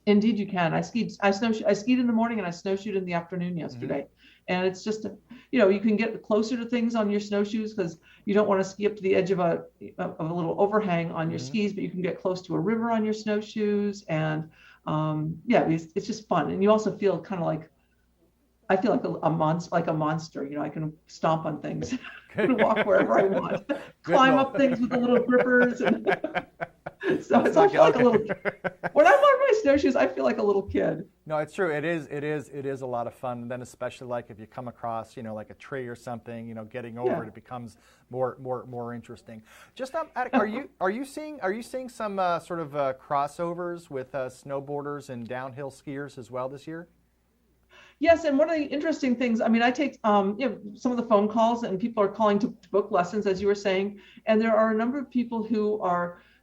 Indeed, you can. I skied in the morning and I snowshoed in the afternoon yesterday. And it's just, you know, you can get closer to things on your snowshoes because you don't want to ski up to the edge of a little overhang on your skis, but you can get close to a river on your snowshoes. And yeah, it's just fun. And you also feel kind of like, I feel like a monster. You know, I can stomp on things, walk wherever I want, climb up things with the little grippers. And so I feel like a little. When I'm on my snowshoes, I feel like a little kid.
No, it's true. It is a lot of fun. And then especially like if you come across, you know, like a tree or something, you know, getting over it becomes more interesting. Just are you seeing some sort of crossovers with snowboarders and downhill skiers as well this year?
Yes, and one of the interesting things, I mean, I take some of the phone calls, and people are calling to book lessons, as you were saying, and there are a number of people who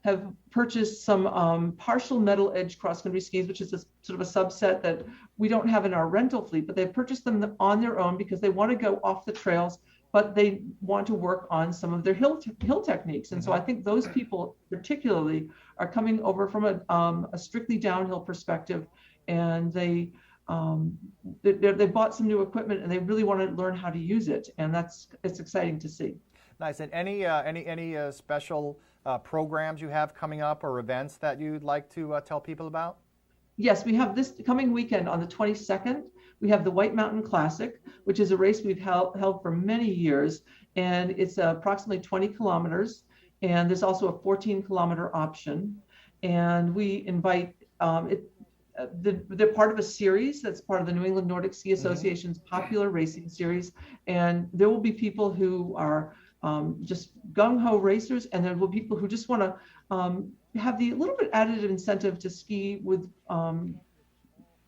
have purchased some partial metal edge cross-country skis, which is sort of a subset that we don't have in our rental fleet, but they've purchased them on their own because they want to go off the trails, but they want to work on some of their hill techniques. And so I think those people particularly are coming over from a strictly downhill perspective, and they bought some new equipment and they really want to learn how to use it, and it's exciting to see.
Nice. And any special programs you have coming up or events that you'd like to tell people about?
Yes, we have this coming weekend on the 22nd. We have the White Mountain Classic, which is a race we've held for many years, and it's approximately 20 kilometers. And there's also a 14-kilometer option, and we invite they're part of a series that's part of the New England Nordic Ski Association's popular racing series, and there will be people who are just gung-ho racers, and there will be people who just want to have the little bit added incentive to ski with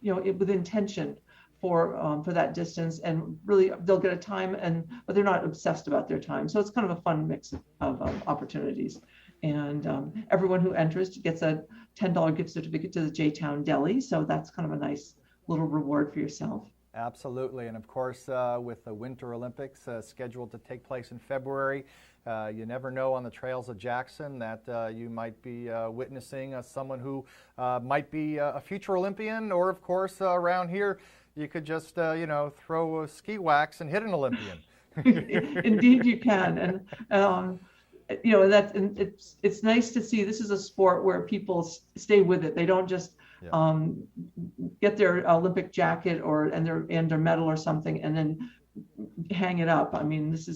with intention for that distance, and really they'll get a time, but they're not obsessed about their time. So it's kind of a fun mix of opportunities. And everyone who enters gets a $10 gift certificate to the J-Town Deli. So that's kind of a nice little reward for yourself.
Absolutely. And of course, with the Winter Olympics scheduled to take place in February, you never know on the trails of Jackson that you might be witnessing someone who might be a future Olympian, or of course, around here, you could just, throw a ski wax and hit an Olympian.
Indeed you can. And it's nice to see this is a sport where people stay with it. They don't just get their Olympic jacket and their medal or something and then hang it up. I mean, this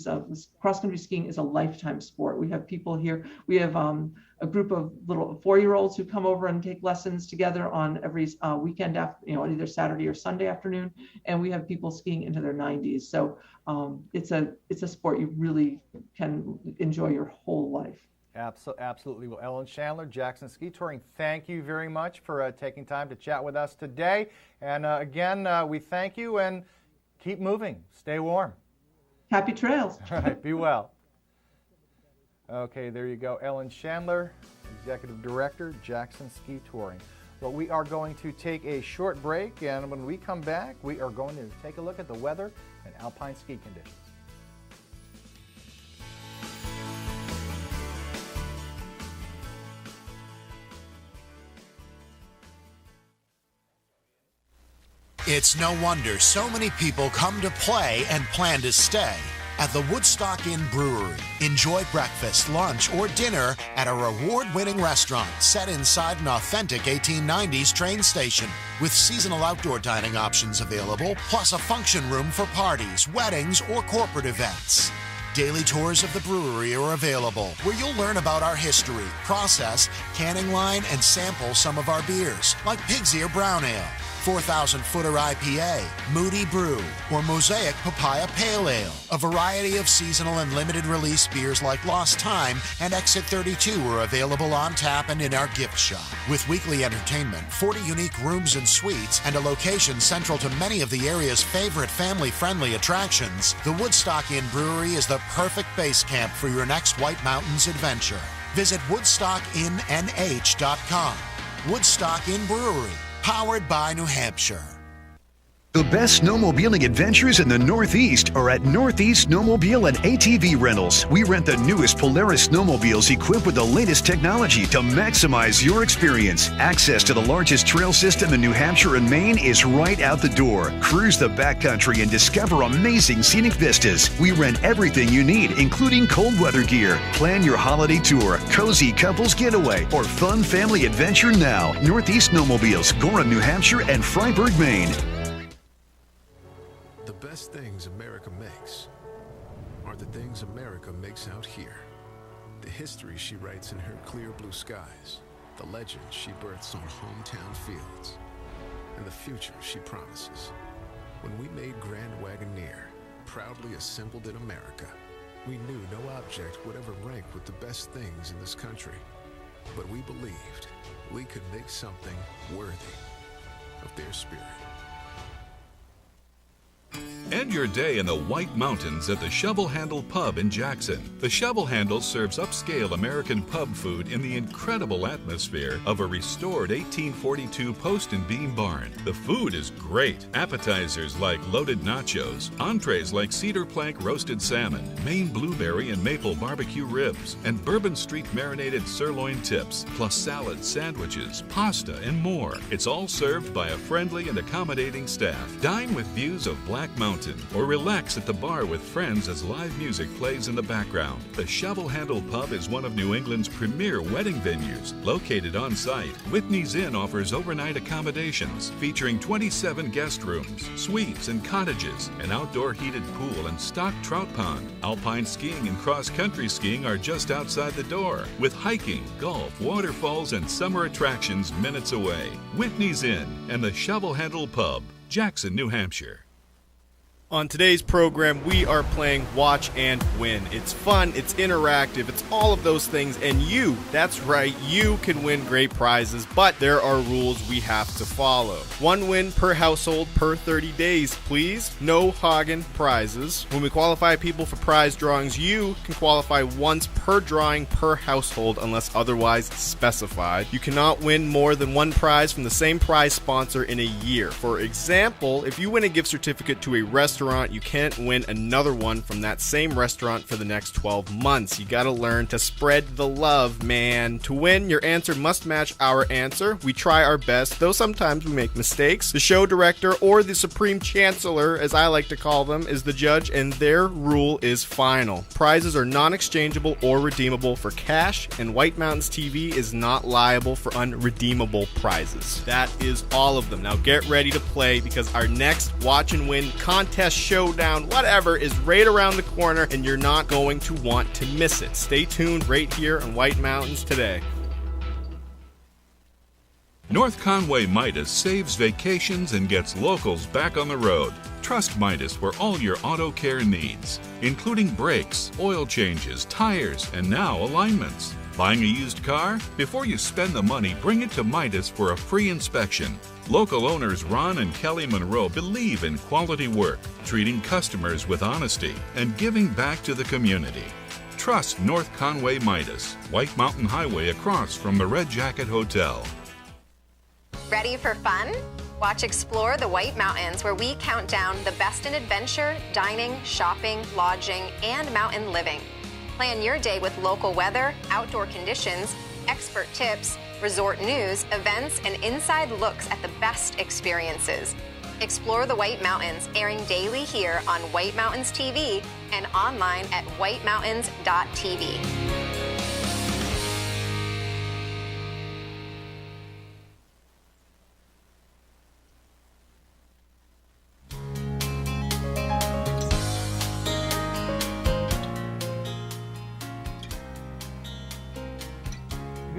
cross-country skiing is a lifetime sport. We have people here. We have a group of little 4-year-olds who come over and take lessons together on every weekend, either Saturday or Sunday afternoon, and we have people skiing into their 90s. So it's a sport you really can enjoy your whole life.
Absolutely. Well, Ellen Chandler, Jackson Ski Touring, thank you very much for taking time to chat with us today. And again, we thank you, and keep moving. Stay warm.
Happy trails.
All right. Be well. Okay, there you go. Ellen Chandler, Executive Director, Jackson Ski Touring. Well, we are going to take a short break, and when we come back, we are going to take a look at the weather and Alpine Ski Conditions.
It's no wonder so many people come to play and plan to stay at the Woodstock Inn Brewery. Enjoy breakfast, lunch, or dinner at a reward-winning restaurant set inside an authentic 1890s train station with seasonal outdoor dining options available, plus a function room for parties, weddings, or corporate events. Daily tours of the brewery are available, where you'll learn about our history, process, canning line, and sample some of our beers, like Pig's Ear Brown Ale, 4,000-footer IPA, Moody Brew, or Mosaic Papaya Pale Ale. A variety of seasonal and limited release beers like Lost Time and Exit 32 are available on tap and in our gift shop. With weekly entertainment, 40 unique rooms and suites, and a location central to many of the area's favorite family-friendly attractions, the Woodstock Inn Brewery is the perfect base camp for your next White Mountains adventure. Visit WoodstockInnNH.com. Woodstock Inn Brewery, powered by New Hampshire.
The best snowmobiling adventures in the Northeast are at Northeast Snowmobile and ATV Rentals. We rent the newest Polaris snowmobiles equipped with the latest technology to maximize your experience. Access to the largest trail system in New Hampshire and Maine is right out the door. Cruise the backcountry and discover amazing scenic vistas. We rent everything you need, including cold weather gear. Plan your holiday tour, cozy couples getaway, or fun family adventure now. Northeast Snowmobiles, Gorham, New Hampshire, and Freiburg, Maine.
The best things America makes are the things America makes out here. The history she writes in her clear blue skies, the legends she births on hometown fields, and the future she promises. When we made Grand Wagoneer, proudly assembled in America, we knew no object would ever rank with the best things in this country. But we believed we could make something worthy of their spirit.
End your day in the White Mountains at the Shovel Handle Pub in Jackson. The Shovel Handle serves upscale American pub food in the incredible atmosphere of a restored 1842 post and beam barn. The food is great. Appetizers like loaded nachos, entrees like cedar plank roasted salmon, Maine blueberry and maple barbecue ribs, and Bourbon Street marinated sirloin tips, plus salads, sandwiches, pasta, and more. It's all served by a friendly and accommodating staff. Dine with views of Black Mountain, or relax at the bar with friends as live music plays in the background. The Shovel Handle Pub is one of New England's premier wedding venues. Located on site, Whitney's Inn offers overnight accommodations featuring 27 guest rooms, suites, and cottages, an outdoor heated pool, and stocked trout pond. Alpine skiing and cross-country skiing are just outside the door, with hiking, golf, waterfalls, and summer attractions minutes away. Whitney's Inn and the Shovel Handle Pub, Jackson, New Hampshire.
On today's program, we are playing Watch and Win. It's fun, it's interactive, it's all of those things, and you, that's right, you can win great prizes, but there are rules we have to follow. 1 win per household per 30 days, please. No Hagen prizes. When we qualify people for prize drawings, you can qualify once per drawing per household unless otherwise specified. You cannot win more than 1 prize from the same prize sponsor in a year. For example, if you win a gift certificate to a restaurant, you can't win another one from that same restaurant for the next 12 months. You gotta learn to spread the love, man. To win, your answer must match our answer. We try our best, though sometimes we make mistakes. The show director, or the supreme chancellor, as I like to call them, is the judge, and their rule is final. Prizes are non-exchangeable or redeemable for cash, and White Mountains TV is not liable for unredeemable prizes. That is all of them. Now get ready to play, because our next Watch and Win contest, showdown, whatever, is right around the corner, and you're not going to want to miss it. Stay tuned right here on White Mountains Today.
North Conway Midas saves vacations and gets locals back on the road. Trust Midas for all your auto care needs, including brakes, oil changes, tires, and now alignments. Buying a used car? Before you spend the money, bring it to Midas for a free inspection. Local owners Ron and Kelly Monroe believe in quality work, treating customers with honesty, and giving back to the community. Trust North Conway Midas, White Mountain Highway across from the Red Jacket Hotel.
Ready for fun? Watch Explore the White Mountains, where we count down the best in adventure, dining, shopping, lodging, and mountain living. Plan your day with local weather, outdoor conditions, expert tips, resort news, events, and inside looks at the best experiences. Explore the White Mountains, airing daily here on White Mountains TV and online at whitemountains.tv.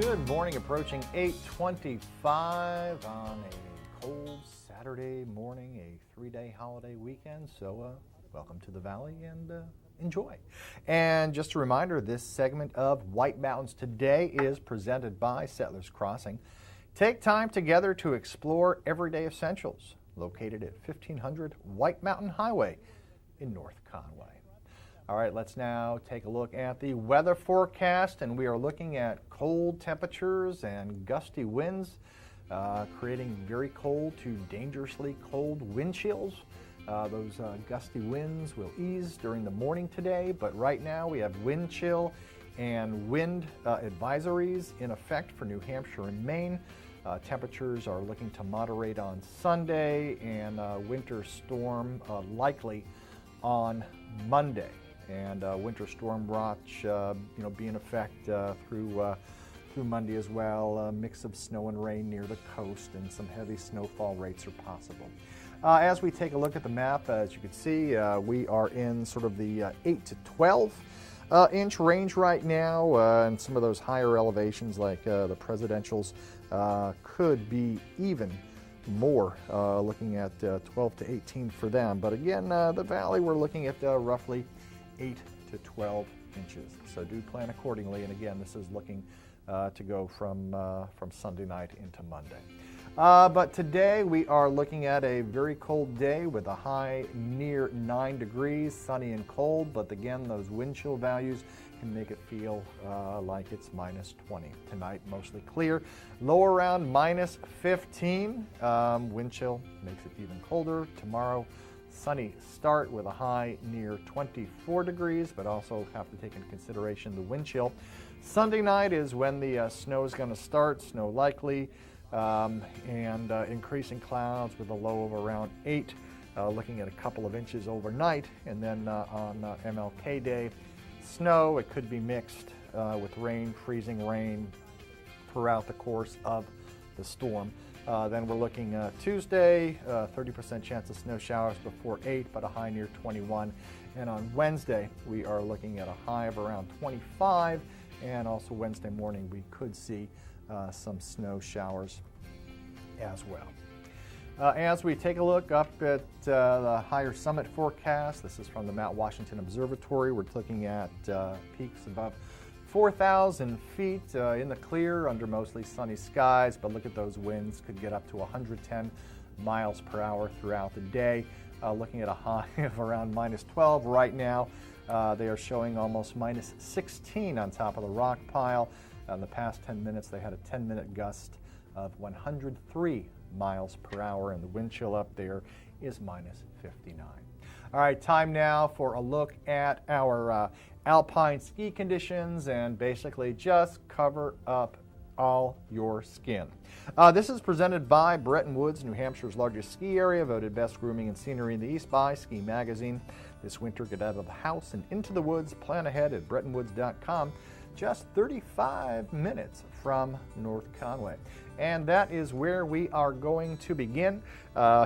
Good morning, approaching 8:25 on a cold Saturday morning, a 3-day holiday weekend. So welcome to the Valley and enjoy. And just a reminder, this segment of White Mountains Today is presented by Settlers Crossing. Take time together to explore everyday essentials, located at 1500 White Mountain Highway in North Conway. All right, let's now take a look at the weather forecast, and we are looking at cold temperatures and gusty winds creating very cold to dangerously cold wind chills. Those gusty winds will ease during the morning today, but right now we have wind chill and wind advisories in effect for New Hampshire and Maine. Temperatures are looking to moderate on Sunday, and winter storm likely on Monday. And winter storm watch, be in effect through Monday as well. A mix of snow and rain near the coast, and some heavy snowfall rates are possible. As we take a look at the map, as you can see, we are in sort of the 8 to 12 inch range right now, and some of those higher elevations like the Presidentials could be even more, looking at 12 to 18 for them. But again, the valley, we're looking at roughly 8 to 12 inches. So do plan accordingly. And again, this is looking to go from Sunday night into Monday. But today we are looking at a very cold day with a high near 9 degrees, sunny and cold. But again, those wind chill values can make it feel like it's minus 20. Tonight, mostly clear. Low around minus 15. Wind chill makes it even colder. Tomorrow, sunny start with a high near 24 degrees, but also have to take into consideration the wind chill. Sunday night is when the snow is going to start, snow likely, and increasing clouds with a low of around 8, looking at a couple of inches overnight. And then on MLK Day, snow, it could be mixed with rain, freezing rain throughout the course of the storm. Then we're looking Tuesday, 30% chance of snow showers before 8, but a high near 21. And on Wednesday, we are looking at a high of around 25. And also Wednesday morning, we could see some snow showers as well. As we take a look up at the higher summit forecast, this is from the Mount Washington Observatory. We're looking at peaks above 4,000 feet in the clear under mostly sunny skies, but look at those winds, could get up to 110 miles per hour throughout the day. Looking at a high of around minus 12 right now. They are showing almost minus 16 on top of the rock pile. In the past 10 minutes, they had a 10-minute gust of 103 miles per hour, and the wind chill up there is minus 59. All right, time now for a look at our Alpine Ski Conditions, and basically just cover up all your skin. This is presented by Bretton Woods, New Hampshire's largest ski area, voted best grooming and scenery in the East by Ski Magazine. This winter, get out of the house and into the woods. Plan ahead at BrettonWoods.com. Just 35 minutes from North Conway. And that is where we are going to begin.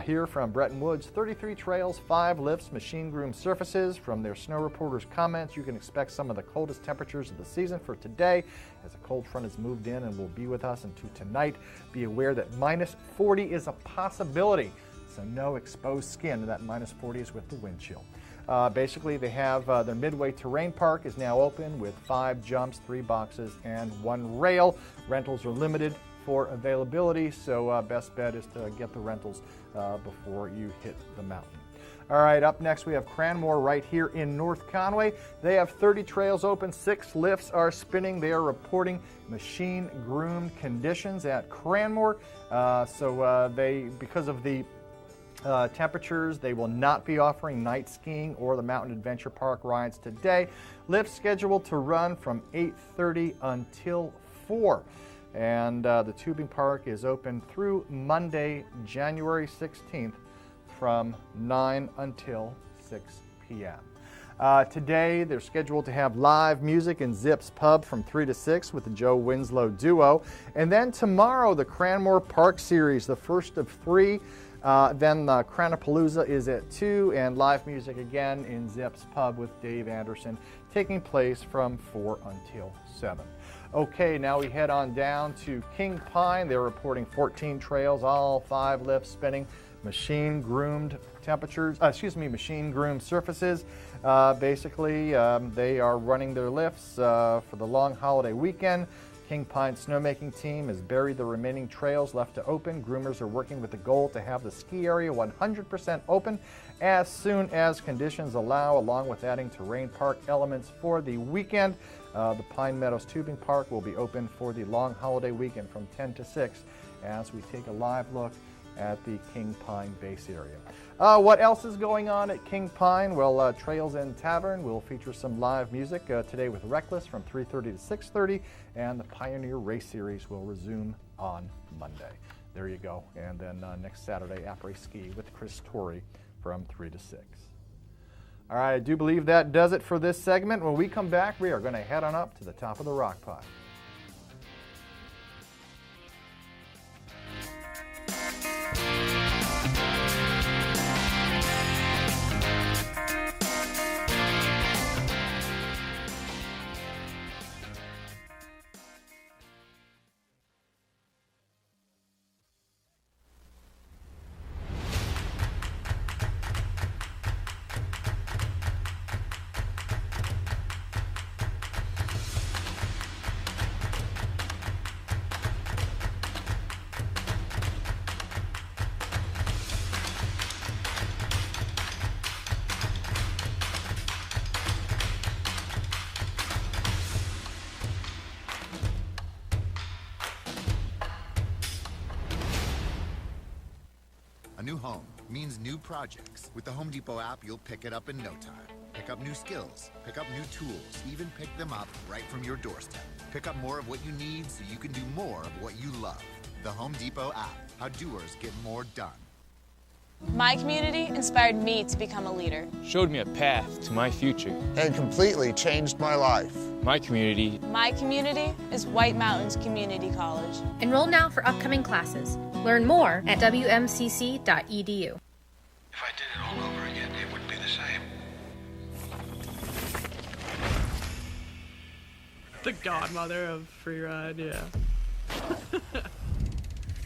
Here from Bretton Woods, 33 trails, 5 lifts, machine groomed surfaces. From their snow reporters' comments, you can expect some of the coldest temperatures of the season for today, as a cold front has moved in and will be with us into tonight. Be aware that minus 40 is a possibility, so no exposed skin. That minus 40 is with the wind chill. Basically, they have their Midway Terrain Park is now open with 5 jumps, 3 boxes, and 1 rail. Rentals are limited for availability, so best bet is to get the rentals before you hit the mountain. All right, up next we have Cranmore right here in North Conway. They have 30 trails open, 6 lifts are spinning. They are reporting machine groomed conditions at Cranmore. Because of the temperatures, they will not be offering night skiing or the Mountain Adventure Park rides today. Lifts scheduled to run from 8:30 until 4. And the tubing park is open through Monday, January 16th from 9 until 6 p.m. Today, they're scheduled to have live music in Zips Pub from 3 to 6 with the Joe Winslow Duo. And then tomorrow, the Cranmore Park Series, the first of 3. Then Cranapalooza is at 2, and live music again in Zips Pub with Dave Anderson taking place from 4 until 7. Okay, now we head on down to King Pine. They're reporting 14 trails, all 5 lifts spinning, machine groomed surfaces. They are running their lifts for the long holiday weekend. King Pine snowmaking team has buried the remaining trails left to open. Groomers are working with the goal to have the ski area 100% open as soon as conditions allow, along with adding terrain park elements for the weekend. The Pine Meadows Tubing Park will be open for the long holiday weekend from 10 to 6 as we take a live look at the King Pine base area. What else is going on at King Pine? Well, Trails End Tavern will feature some live music today with Reckless from 3:30 to 6:30, and the Pioneer Race Series will resume on Monday. There you go. And then next Saturday, Après Ski with Chris Torrey from 3 to 6. All right, I do believe that does it for this segment. When we come back, we are going to head on up to the top of the rock pile.
A new home means new projects. With the Home Depot app, you'll pick it up in no time. Pick up new skills, pick up new tools, even pick them up right from your doorstep. Pick up more of what you need so you can do more of what you love. The Home Depot app, how doers get more done.
My community inspired me to become a leader.
Showed me a path to my future.
And completely changed my life.
My community.
My community is White Mountains Community College.
Enroll now for upcoming classes. Learn more at wmcc.edu.
If I did it all over again, it wouldn't be the same.
The godmother of freeride, yeah.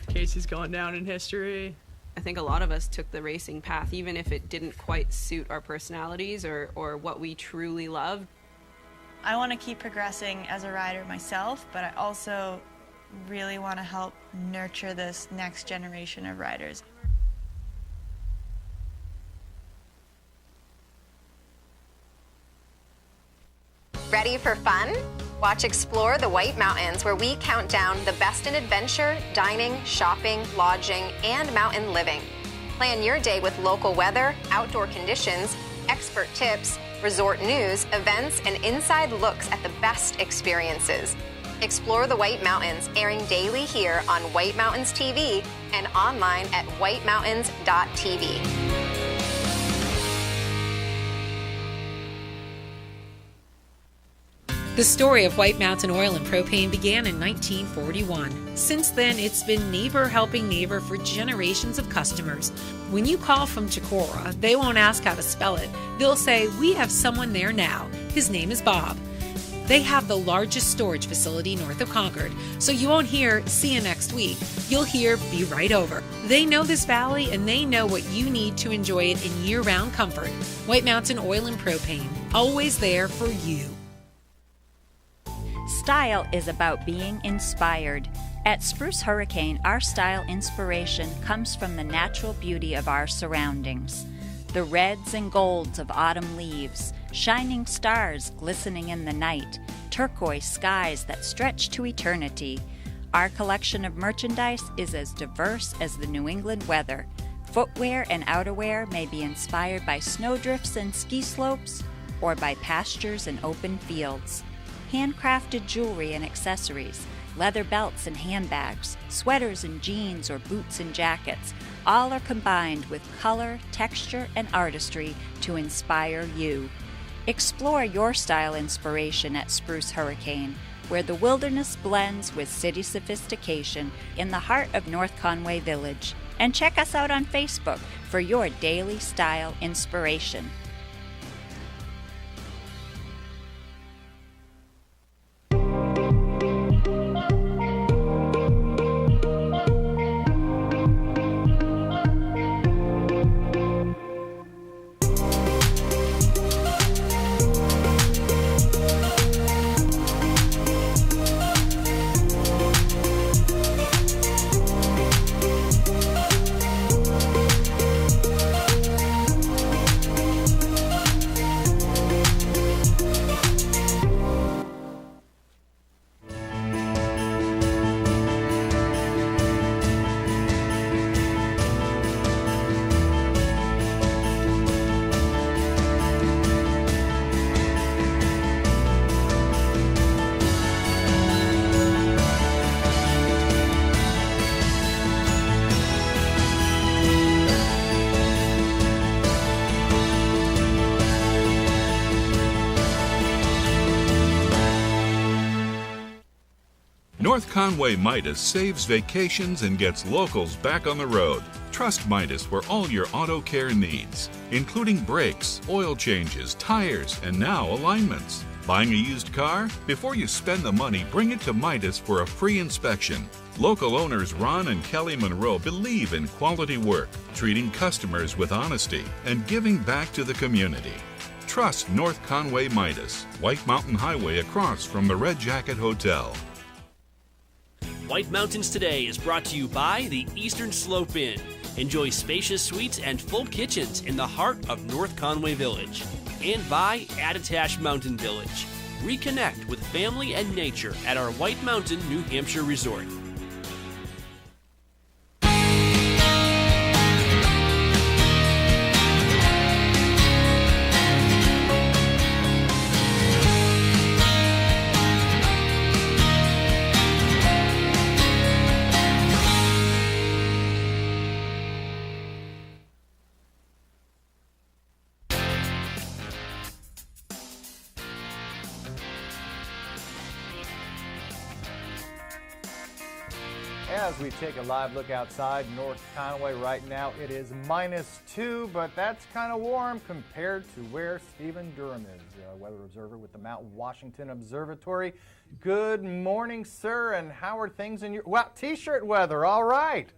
Casey's going down in history.
I think a lot of us took the racing path, even if it didn't quite suit our personalities or what we truly loved.
I want to keep progressing as a rider myself, but I also really want to help nurture this next generation of riders.
Ready for fun? Watch Explore the White Mountains, where we count down the best in adventure, dining, shopping, lodging, and mountain living. Plan your day with local weather, outdoor conditions, expert tips, resort news, events, and inside looks at the best experiences. Explore the White Mountains, airing daily here on White Mountains TV and online at whitemountains.tv.
The story of White Mountain Oil and Propane began in 1941. Since then, it's been neighbor helping neighbor for generations of customers. When you call from Chicora, they won't ask how to spell it. They'll say, "We have someone there now. His name is Bob." They have the largest storage facility north of Concord, so you won't hear, "See you next week." You'll hear, "Be right over." They know this valley, and they know what you need to enjoy it in year-round comfort. White Mountain Oil and Propane, always there for you.
Style is about being inspired. At Spruce Hurricane, our style inspiration comes from the natural beauty of our surroundings. The reds and golds of autumn leaves, shining stars glistening in the night, turquoise skies that stretch to eternity. Our collection of merchandise is as diverse as the New England weather. Footwear and outerwear may be inspired by snowdrifts and ski slopes, or by pastures and open fields. Handcrafted jewelry and accessories, leather belts and handbags, sweaters and jeans or boots and jackets, all are combined with color, texture, and artistry to inspire you. Explore your style inspiration at Spruce Hurricane, where the wilderness blends with city sophistication in the heart of North Conway Village. And check us out on Facebook for your daily style inspiration.
North Conway Midas saves vacations and gets locals back on the road. Trust Midas for all your auto care needs, including brakes, oil changes, tires, and now alignments. Buying a used car? Before you spend the money, bring it to Midas for a free inspection. Local owners Ron and Kelly Monroe believe in quality work, treating customers with honesty, and giving back to the community. Trust North Conway Midas, White Mountain Highway across from the Red Jacket Hotel.
White Mountains Today is brought to you by the Eastern Slope Inn. Enjoy spacious suites and full kitchens in the heart of North Conway Village. And by Attitash Mountain Village. Reconnect with family and nature at our White Mountain, New Hampshire resort.
As we take a live look outside North Conway right now, it is -2, but that's kind of warm compared to where Stephen Durham is, weather observer with the Mount Washington Observatory. Good morning, sir, and how are things in your, well, t-shirt weather, all right.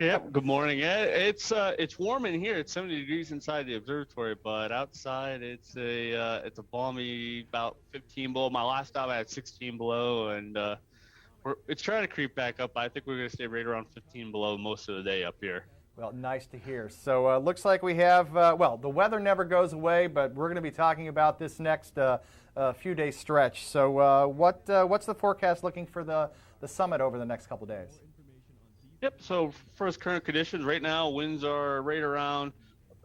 Yep, good morning. It's warm in here. It's 70 degrees inside the observatory, but outside it's a balmy about 15 below. My last stop I had 16 below, and it's trying to creep back up. I think we're going to stay right around 15 below most of the day up here.
Well, nice to hear. So looks like we have, well, the weather never goes away, but we're going to be talking about this next few day stretch. So what's the forecast looking for the summit over the next couple days?
Yep, so first current conditions right now, winds are right around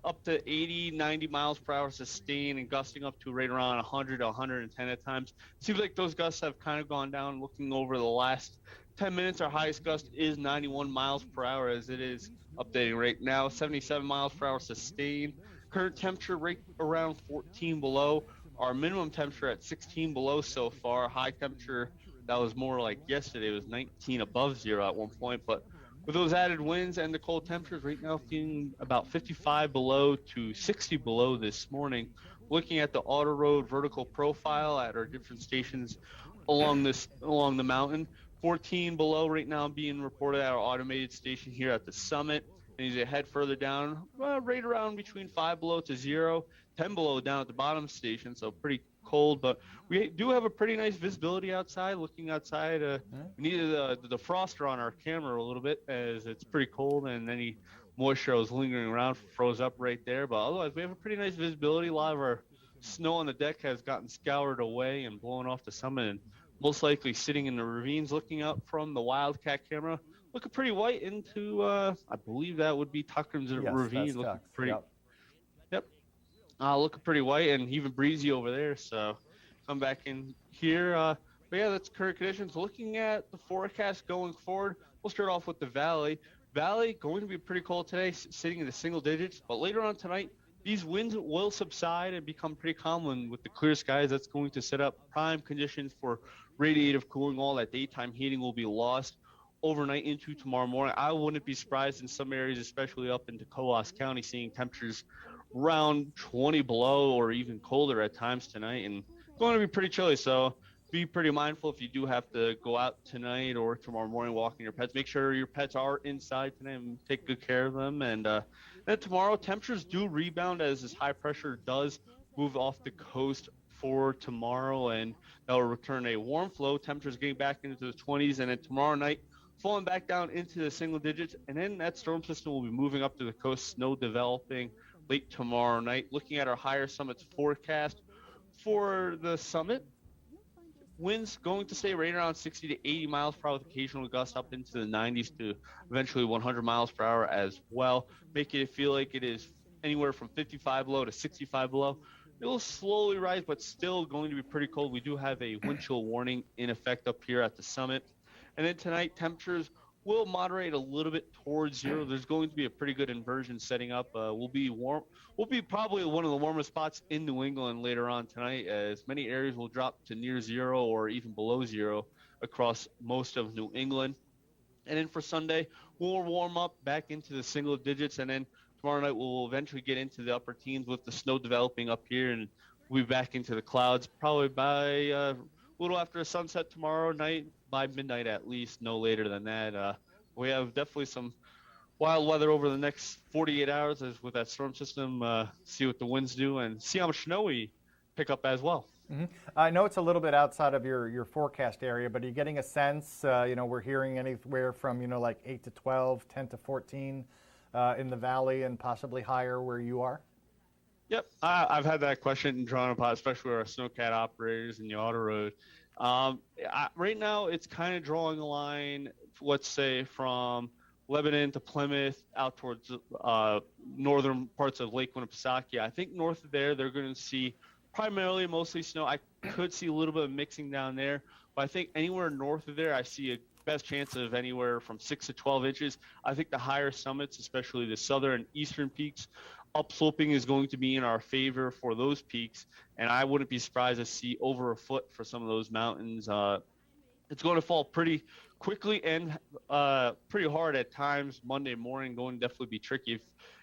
up to 80, 90 miles per hour sustained and gusting up to right around 100 to 110 at times. Seems like those gusts have kind of gone down. Looking over the last 10 minutes, our highest gust is 91 miles per hour as it is updating right now. 77 miles per hour sustained. Current temperature right around 14 below. Our minimum temperature at 16 below so far. High temperature that was more like yesterday was 19 above zero at one point, but with those added winds and the cold temperatures right now feeling about 55 below to 60 below this morning. Looking at the auto road vertical profile at our different stations along the mountain, 14 below right now being reported at our automated station here at the summit. And as you head further down, right around between 5 below to 0, 10 below down at the bottom station, so pretty cold, but we do have a pretty nice visibility outside. Looking outside, we needed the defroster on our camera a little bit as it's pretty cold and any moisture was lingering around froze up right there, but otherwise we have a pretty nice visibility. A lot of our snow on the deck has gotten scoured away and blown off the summit, and most likely sitting in the ravines looking up from the Wildcat camera looking pretty white into I believe that would be Tuckham's ravine. Looking pretty looking pretty white and even breezy over there. So come back in here. But yeah, that's current conditions. Looking at the forecast going forward, we'll start off with the valley. Valley going to be pretty cold today, sitting in the single digits. But later on tonight, these winds will subside and become pretty common with the clear skies. That's going to set up prime conditions for radiative cooling. All that daytime heating will be lost overnight into tomorrow morning. I wouldn't be surprised in some areas, especially up into Coos County, seeing temperatures around 20 below or even colder at times tonight, and going to be pretty chilly. So be pretty mindful if you do have to go out tonight or tomorrow morning walking your pets. Make sure your pets are inside tonight and take good care of them. And then tomorrow, temperatures do rebound as this high pressure does move off the coast for tomorrow, and that will return a warm flow. Temperatures getting back into the 20s, and then tomorrow night falling back down into the single digits, and then that storm system will be moving up to the coast, snow developing late tomorrow night. Looking at our higher summits forecast for the summit, winds going to stay right around 60 to 80 miles per hour with occasional gusts up into the 90s to eventually 100 miles per hour as well, making it feel like it is anywhere from 55 below to 65 below. It will slowly rise, but still going to be pretty cold. We do have a wind chill warning in effect up here at the summit. And then tonight, temperatures will moderate a little bit towards zero. There's going to be a pretty good inversion setting up. We'll be warm. We'll be probably one of the warmest spots in New England later on tonight, as many areas will drop to near zero or even below zero across most of New England. And then for Sunday, we'll warm up back into the single digits, and then tomorrow night we'll eventually get into the upper teens with the snow developing up here, and we'll be back into the clouds probably by a little after sunset tomorrow night, by midnight at least, no later than that. We have definitely some wild weather over the next 48 hours as with that storm system, see what the winds do and see how much snow we pick up as well.
Mm-hmm. I know it's a little bit outside of your forecast area, but are you getting a sense, we're hearing anywhere from, like 8 to 12, 10 to 14 in the valley and possibly higher where you are?
Yep, I've had that question drawn upon, especially with our snowcat operators in the auto road. Right now, it's kind of drawing a line, let's say, from Lebanon to Plymouth out towards northern parts of Lake Winnipesaukee. I think north of there, they're going to see primarily mostly snow. I could see a little bit of mixing down there, but I think anywhere north of there, I see a best chance of anywhere from 6 to 12 inches. I think the higher summits, especially the southern and eastern peaks, upsloping is going to be in our favor for those peaks, and I wouldn't be surprised to see over a foot for some of those mountains. It's going to fall pretty quickly and pretty hard at times. Monday morning going to definitely be tricky if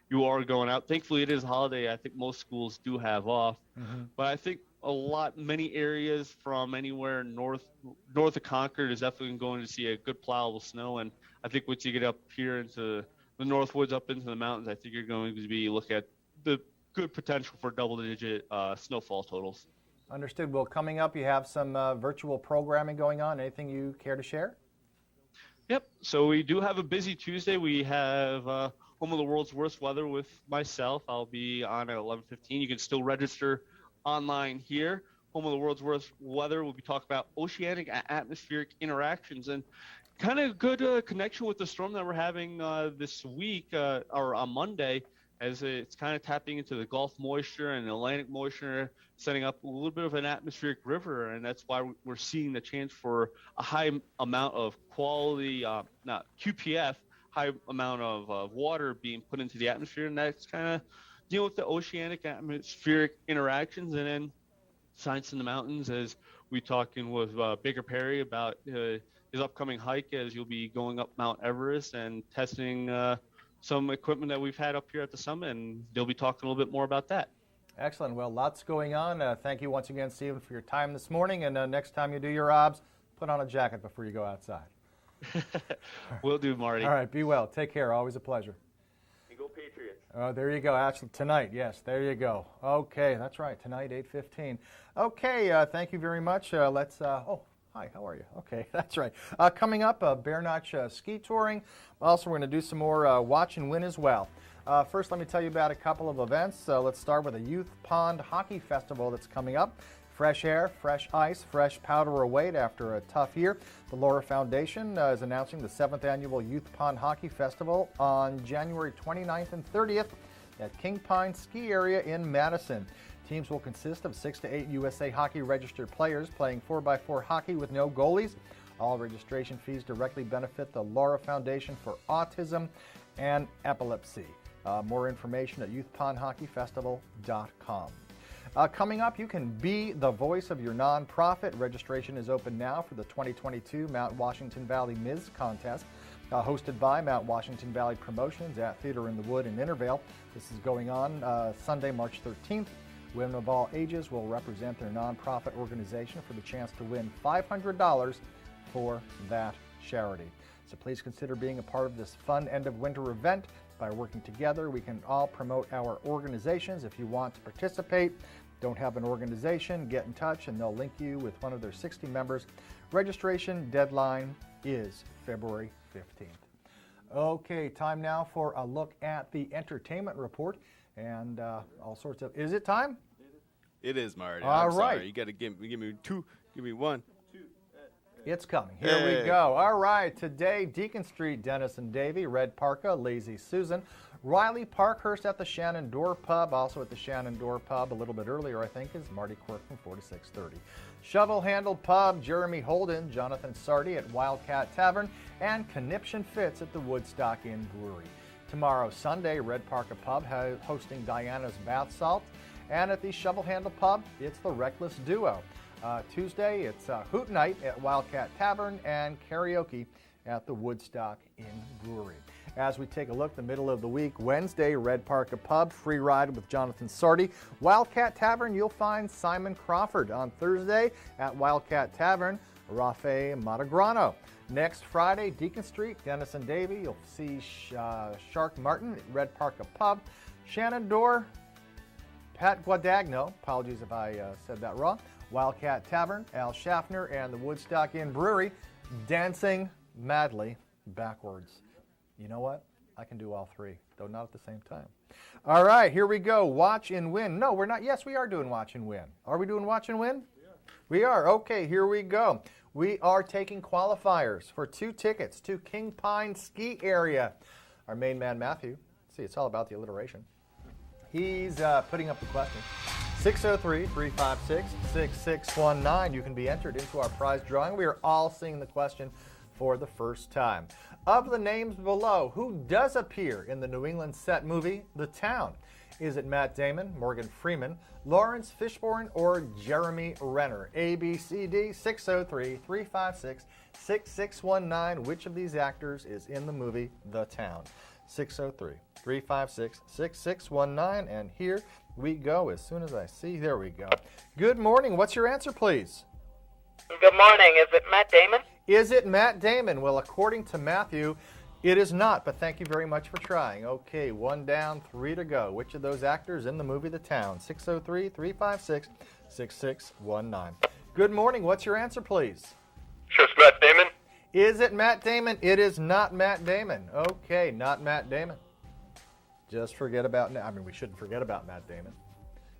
you are going out. Thankfully, it is a holiday. I think most schools do have off. Mm-hmm. But I think many areas from anywhere north of Concord is definitely going to see a good plowable snow. And I think once you get up here into the Northwoods, up into the mountains, I think you're going to be looking at the good potential for double-digit snowfall totals.
Understood. Well, coming up, you have some virtual programming going on. Anything you care to share?
Yep. So we do have a busy Tuesday. We have Home of the World's Worst Weather with myself. I'll be on at 11:15. You can still register online here. Home of the World's Worst Weather, we'll be talking about oceanic and atmospheric interactions and kind of good connection with the storm that we're having this week or on Monday, as it's kind of tapping into the Gulf moisture and Atlantic moisture, setting up a little bit of an atmospheric river, and that's why we're seeing the chance for a high amount of quality, QPF, high amount of water being put into the atmosphere, and that's kind of dealing with the oceanic atmospheric interactions. And then Science in the Mountains, as we talking with Baker Perry about his upcoming hike, as you'll be going up Mount Everest and testing some equipment that we've had up here at the summit, and they'll be talking a little bit more about that.
Excellent. Well, lots going on. Thank you once again, Stephen, for your time this morning. And next time you do your obs, put on a jacket before you go outside.
Will do, Marty.
All right. Be well. Take care. Always a pleasure.
And go Patriots.
Oh, there you go. Actually, tonight. Yes, there you go. Okay, that's right. Tonight, 8:15. Okay. Thank you very much. Let's. Hi, how are you? Okay, that's right. Coming up, Bear Notch ski touring. Also, we're going to do some more watch and win as well. First, let me tell you about a couple of events. Let's start with a Youth Pond Hockey Festival that's coming up. Fresh air, fresh ice, fresh powder await after a tough year. The Laura Foundation is announcing the 7th Annual Youth Pond Hockey Festival on January 29th and 30th at King Pine Ski Area in Madison. Teams will consist of 6 to 8 USA Hockey registered players playing 4x4 hockey with no goalies. All registration fees directly benefit the Laura Foundation for Autism and Epilepsy. More information at youthpondhockeyfestival.com. Coming up, you can be the voice of your nonprofit. Registration is open now for the 2022 Mount Washington Valley Ms. Contest, hosted by Mount Washington Valley Promotions at Theater in the Wood in Intervale. This is going on Sunday, March 13th. Women of all ages will represent their nonprofit organization for the chance to win $500 for that charity. So please consider being a part of this fun end-of-winter event. By working together, we can all promote our organizations. If you want to participate, don't have an organization, get in touch and they'll link you with one of their 60 members. Registration deadline is February 15th. Okay, time now for a look at the entertainment report and all sorts of... Is it time?
It is, Marty.
All
I'm
right.
Sorry. You got to give me two. Give me one.
It's coming. Here we go. All right. Today, Deacon Street, Dennis and Davy, Red Parka, Lazy Susan, Riley Parkhurst at the Shenandoah Pub. Also at the Shenandoah Pub a little bit earlier, I think, is Marty Quirk from 4630. Shovel Handle Pub, Jeremy Holden, Jonathan Sardi at Wildcat Tavern, and Conniption Fitz at the Woodstock Inn Brewery. Tomorrow, Sunday, Red Parka Pub hosting Diana's Bath Salt. And at the Shovel Handle Pub, it's the Reckless Duo. Tuesday, it's Hoot Night at Wildcat Tavern and karaoke at the Woodstock Inn Brewery. As we take a look, the middle of the week, Wednesday, Red Parka Pub, free ride with Jonathan Sardi. Wildcat Tavern, you'll find Simon Crawford. On Thursday, at Wildcat Tavern, Rafe Matagrano. Next Friday, Deacon Street, Dennis and Davey, you'll see Shark Martin at Red Parka Pub. Shenandoah, Pat Guadagno, apologies if I said that wrong. Wildcat Tavern, Al Schaffner, and the Woodstock Inn Brewery, dancing madly backwards. You know what? I can do all three, though not at the same time. All right, here we go. Watch and win. No, we're not. Yes, we are doing watch and win. Are we doing watch and win? Yeah. We are. Okay, here we go. We are taking qualifiers for 2 tickets to King Pine Ski Area. Our main man, Matthew. See, it's all about the alliteration. He's putting up the question. 603-356-6619. You can be entered into our prize drawing. We are all seeing the question for the first time. Of the names below, who does appear in the New England set movie, The Town? Is it Matt Damon, Morgan Freeman, Lawrence Fishburne, or Jeremy Renner? A, B, C, D, 603-356-6619. Which of these actors is in the movie The Town? 603-356-6619. And here we go. As soon as I see, there we go. Good morning. What's your answer, please?
Good morning. Is it Matt Damon?
Is it Matt Damon? Well, according to Matthew, it is not, but thank you very much for trying. Okay, 1 down, 3 to go. Which of those actors in the movie The Town? 603-356-6619. Good morning. What's your answer, please?
Sure, it's Matt Damon.
Is it Matt Damon? It is not Matt Damon. Okay, not Matt Damon. Just forget about, we shouldn't forget about Matt Damon.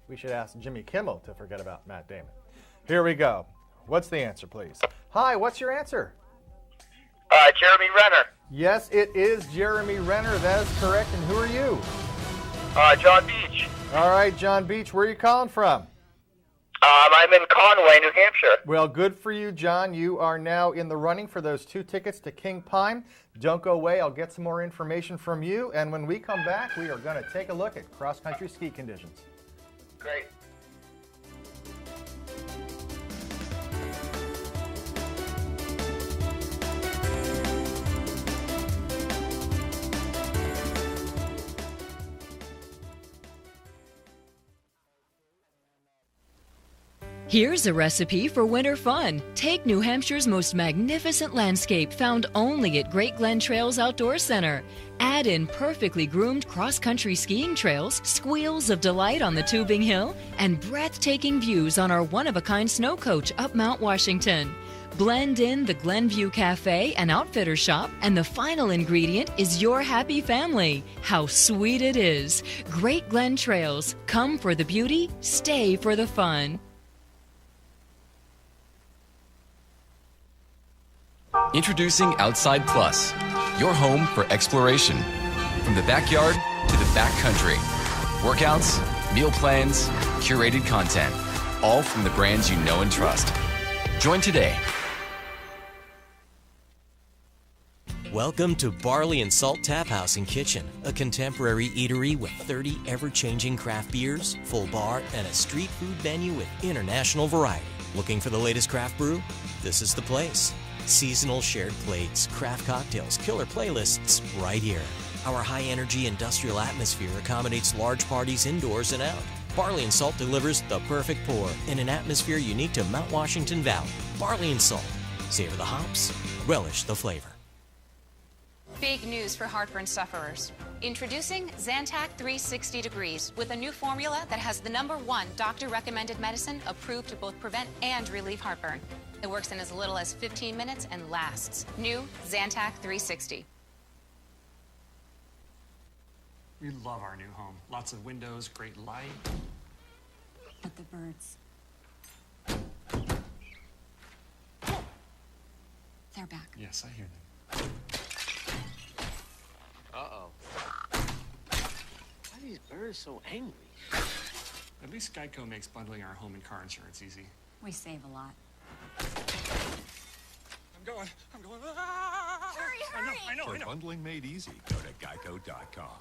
We should ask Jimmy Kimmel to forget about Matt Damon. Here we go. What's the answer, please? Hi, what's your answer?
Jeremy Renner.
Yes, it is Jeremy Renner. That is correct. And who are you?
John Beach.
All right, John Beach. Where are you calling from?
I'm in Conway, New Hampshire.
Well, good for you, John. You are now in the running for those 2 tickets to King Pine. Don't go away. I'll get some more information from you. And when we come back, we are going to take a look at cross-country ski conditions.
Great.
Here's a recipe for winter fun. Take New Hampshire's most magnificent landscape found only at Great Glen Trails Outdoor Center. Add in perfectly groomed cross-country skiing trails, squeals of delight on the Tubing Hill, and breathtaking views on our one-of-a-kind snow coach up Mount Washington. Blend in the Glenview Cafe and Outfitter Shop, and the final ingredient is your happy family. How sweet it is. Great Glen Trails. Come for the beauty, stay for the fun.
Introducing Outside Plus, your home for exploration. From the backyard to the backcountry. Workouts, meal plans, curated content, all from the brands you know and trust. Join today.
Welcome to Barley and Salt Tap House and Kitchen, a contemporary eatery with 30 ever-changing craft beers, full bar, and a street food menu with international variety. Looking for the latest craft brew? This is the place. Seasonal shared plates, craft cocktails, killer playlists, right here. Our high-energy industrial atmosphere accommodates large parties indoors and out. Barley and Salt delivers the perfect pour in an atmosphere unique to Mount Washington Valley. Barley and Salt. Savor the hops, relish the flavor.
Big news for heartburn sufferers. Introducing Zantac 360 Degrees with a new formula that has the #1 doctor-recommended medicine approved to both prevent and relieve heartburn. It works in as little as 15 minutes and lasts. New Zantac 360.
We love our new home. Lots of windows, great light.
But the birds. They're back.
Yes, I hear them.
Uh-oh.
these birds so angry? At least Geico makes bundling our home and car insurance easy.
We save a lot.
I'm going. Hurry! I know.
For bundling made easy, go to geico.com.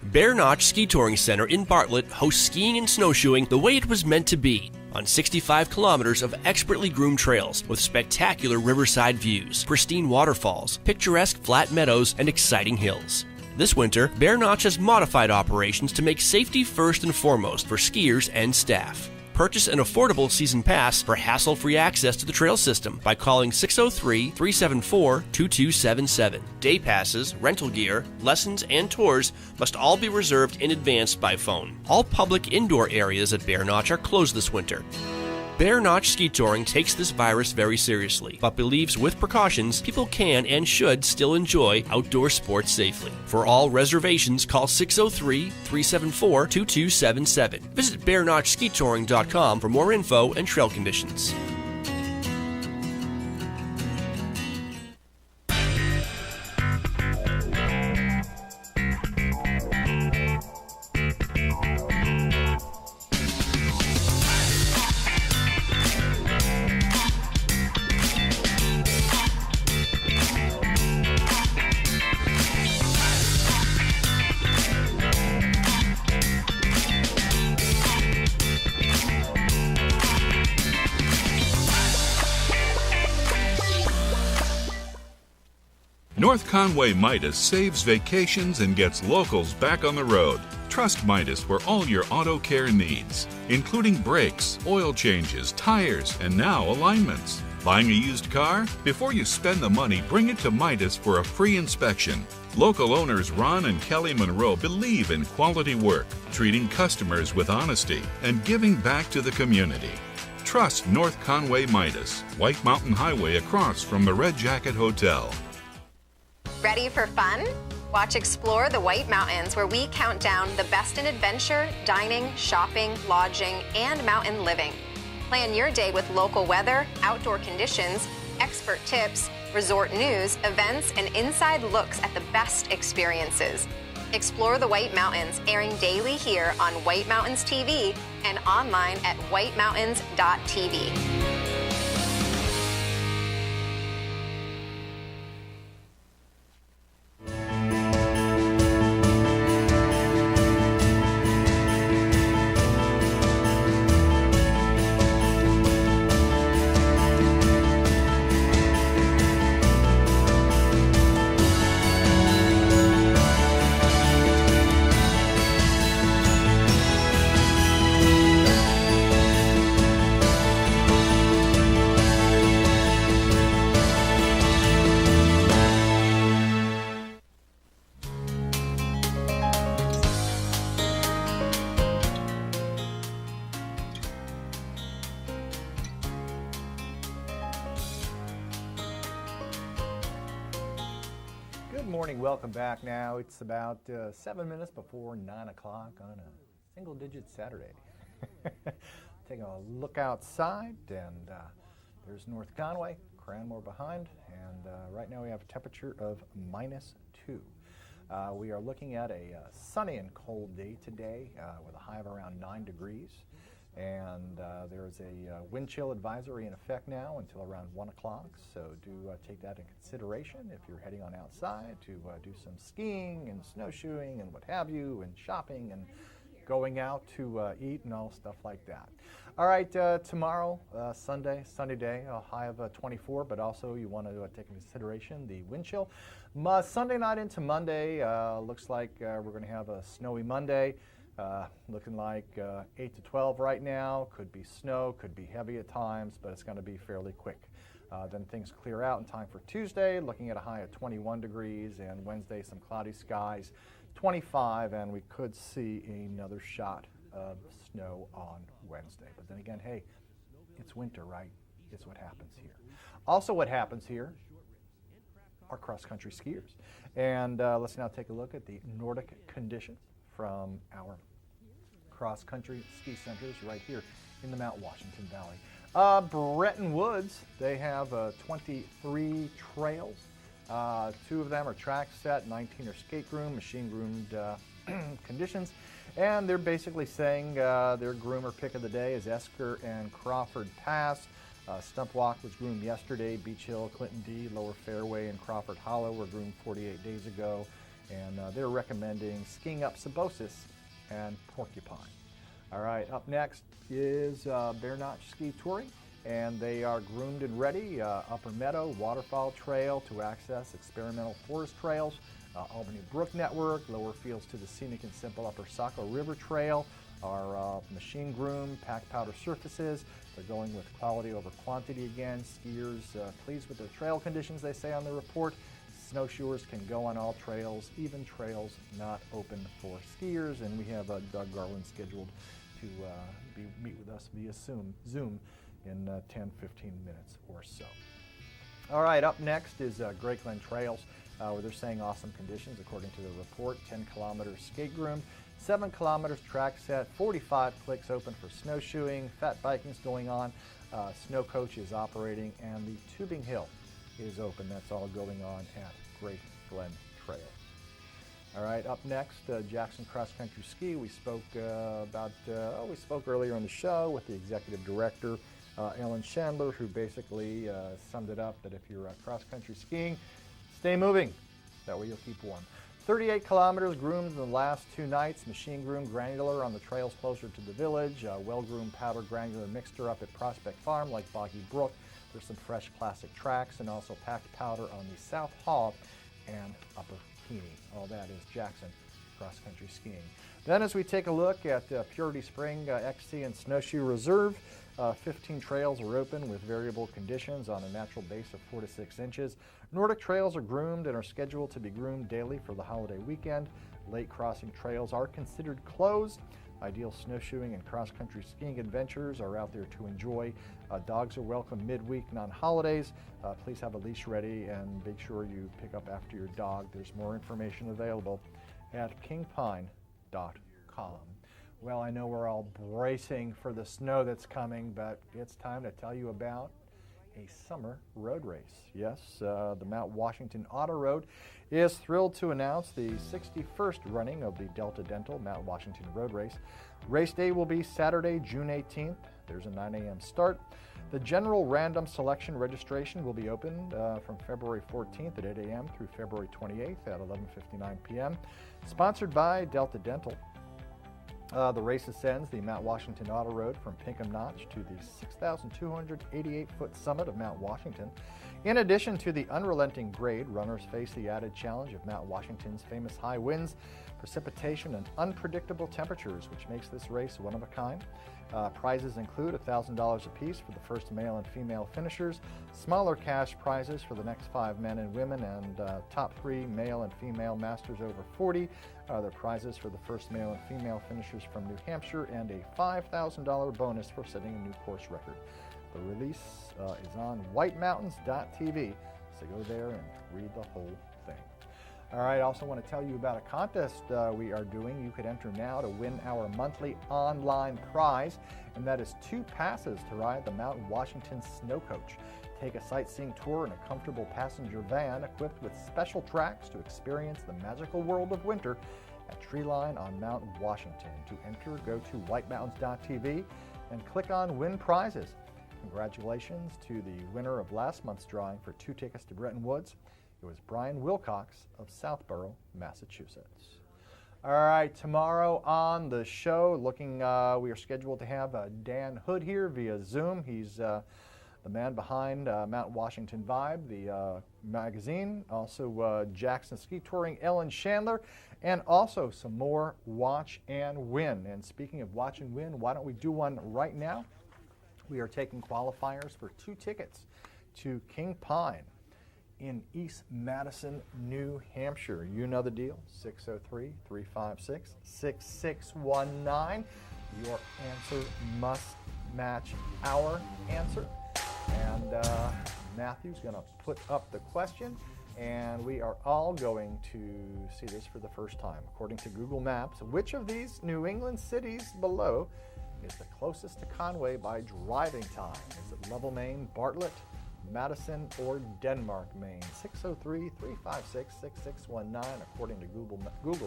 Bear Notch Ski Touring Center in Bartlett hosts skiing and snowshoeing the way it was meant to be, on 65 kilometers of expertly groomed trails with spectacular riverside views, pristine waterfalls, picturesque flat meadows, and exciting hills. This winter, Bear Notch has modified operations to make safety first and foremost for skiers and staff. Purchase an affordable season pass for hassle-free access to the trail system by calling 603-374-2277. Day passes, rental gear, lessons, and tours must all be reserved in advance by phone. All public indoor areas at Bear Notch are closed this winter. Bear Notch Ski Touring takes this virus very seriously, but believes with precautions, people can and should still enjoy outdoor sports safely. For all reservations, call 603-374-2277. Visit bearnotchskitouring.com for more info and trail conditions.
North Conway Midas saves vacations and gets locals back on the road. Trust Midas for all your auto care needs, including brakes, oil changes, tires, and now alignments. Buying a used car? Before you spend the money, bring it to Midas for a free inspection. Local owners Ron and Kelly Monroe believe in quality work, treating customers with honesty, and giving back to the community. Trust North Conway Midas, White Mountain Highway across from the Red Jacket Hotel.
Ready for fun? Watch Explore the White Mountains, where we count down the best in adventure, dining, shopping, lodging, and mountain living. Plan your day with local weather, outdoor conditions, expert tips, resort news, events, and inside looks at the best experiences. Explore the White Mountains, airing daily here on White Mountains TV and online at whitemountains.tv.
Welcome back now. It's about 7 minutes before 9 o'clock on a single-digit Saturday. Taking a look outside, and there's North Conway, Cranmore behind, and right now we have a temperature of -2. We are looking at a sunny and cold day today with a high of around 9 degrees. And there's a wind chill advisory in effect now until around 1 o'clock, so do take that in consideration if you're heading on outside to do some skiing and snowshoeing and what have you, and shopping and going out to eat and all stuff like that. All right, tomorrow, Sunday, sunny day, a high of 24, but also you want to take into consideration the wind chill. Sunday night into Monday, looks like we're going to have a snowy Monday. Looking like 8 to 12 right now. Could be snow, could be heavy at times, but it's going to be fairly quick. Then things clear out in time for Tuesday, looking at a high of 21 degrees, and Wednesday some cloudy skies, 25, and we could see another shot of snow on Wednesday. But then again, hey, it's winter, right? It's what happens here. Also what happens here are cross-country skiers. And let's now take a look at the Nordic Conditions from our cross-country ski centers right here in the Mount Washington Valley. Bretton Woods, they have 23 trails. 2 of them are track set, 19 are skate groomed, machine groomed Conditions. And they're basically saying their groomer pick of the day is Esker and Crawford Pass. Stump Walk was groomed yesterday. Beach Hill, Clinton D, Lower Fairway, and Crawford Hollow were groomed 48 days ago. And they're recommending skiing up Sebosis and Porcupine. All right, up next is Bear Notch Ski Touring, and they are groomed and ready. Upper Meadow Waterfall Trail to access experimental forest trails. Albany Brook Network, lower fields to the scenic and simple Upper Saco River Trail, are machine groomed, packed powder surfaces. They're going with quality over quantity again. Skiers pleased with the trail conditions, they say on the report. Snowshoers can go on all trails, even trails not open for skiers. And we have Doug Garland scheduled to meet with us via Zoom in 10-15 minutes or so. All right, up next is Great Glen Trails, where they're saying awesome conditions according to the report. 10 kilometers skate groomed, 7 kilometers track set, 45 clicks open for snowshoeing, fat biking's going on, snow coach is operating, and the tubing hill is open. That's all going on at Great Glen Trail. All right, up next, Jackson Cross Country Ski. We spoke we spoke earlier in the show with the executive director, Ellen Chandler, who basically summed it up that if you're cross country skiing, stay moving. That way you'll keep warm. 38 kilometers groomed in the last 2 nights. Machine groomed granular on the trails closer to the village. Well-groomed powder granular mixture up at Prospect Farm like Boggy Brook. There's some fresh classic tracks and also packed powder on the South Haw and Upper Keeney. All that is Jackson Cross Country Skiing. Then as we take a look at Purity Spring XC and Snowshoe Reserve, 15 trails are open with variable conditions on a natural base of 4 to 6 inches. Nordic trails are groomed and are scheduled to be groomed daily for the holiday weekend. Lake crossing trails are considered closed. Ideal snowshoeing and cross-country skiing adventures are out there to enjoy. Dogs are welcome midweek and on holidays. Please have a leash ready and make sure you pick up after your dog. There's more information available at kingpine.com. Well, I know we're all bracing for the snow that's coming, but it's time to tell you about a summer road race. Yes, the Mount Washington Auto Road is thrilled to announce the 61st running of the Delta Dental Mount Washington Road Race. Race day will be Saturday, June 18th. There's a 9 a.m. start. The general random selection registration will be opened from February 14th at 8 a.m. through February 28th at 11:59 p.m. Sponsored by Delta Dental. The race ascends the Mount Washington Auto Road from Pinkham Notch to the 6,288-foot summit of Mount Washington. In addition to the unrelenting grade, runners face the added challenge of Mount Washington's famous high winds, precipitation, and unpredictable temperatures, which makes this race one of a kind. Prizes include $1,000 apiece for the first male and female finishers, smaller cash prizes for the next 5 men and women, and top 3 male and female masters over 40. There are prizes for the first male and female finishers from New Hampshire, and a $5,000 bonus for setting a new course record. The release is on whitemountains.tv, so go there and read the whole thing. All right, I also want to tell you about a contest we are doing. You could enter now to win our monthly online prize, and that is 2 passes to ride the Mount Washington Snow Coach. Take a sightseeing tour in a comfortable passenger van equipped with special tracks to experience the magical world of winter at Treeline on Mount Washington. To enter, go to whitemountains.tv and click on Win Prizes. Congratulations to the winner of last month's drawing for 2 tickets to Bretton Woods. It was Brian Wilcox of Southborough, Massachusetts. All right, tomorrow on the show, we are scheduled to have Dan Hood here via Zoom. He's the man behind Mount Washington Vibe, the magazine. Also Jackson Ski Touring, Ellen Chandler, and also some more Watch and Win. And speaking of Watch and Win, why don't we do one right now? We are taking qualifiers for 2 tickets to King Pine in East Madison, New Hampshire. You know the deal, 603-356-6619. Your answer must match our answer. And Matthew's going to put up the question, and we are all going to see this for the first time. According to Google Maps, which of these New England cities below is the closest to Conway by driving time? Is it Lovell, Maine, Bartlett, Madison, or Denmark, Maine? 603-356-6619, according to Google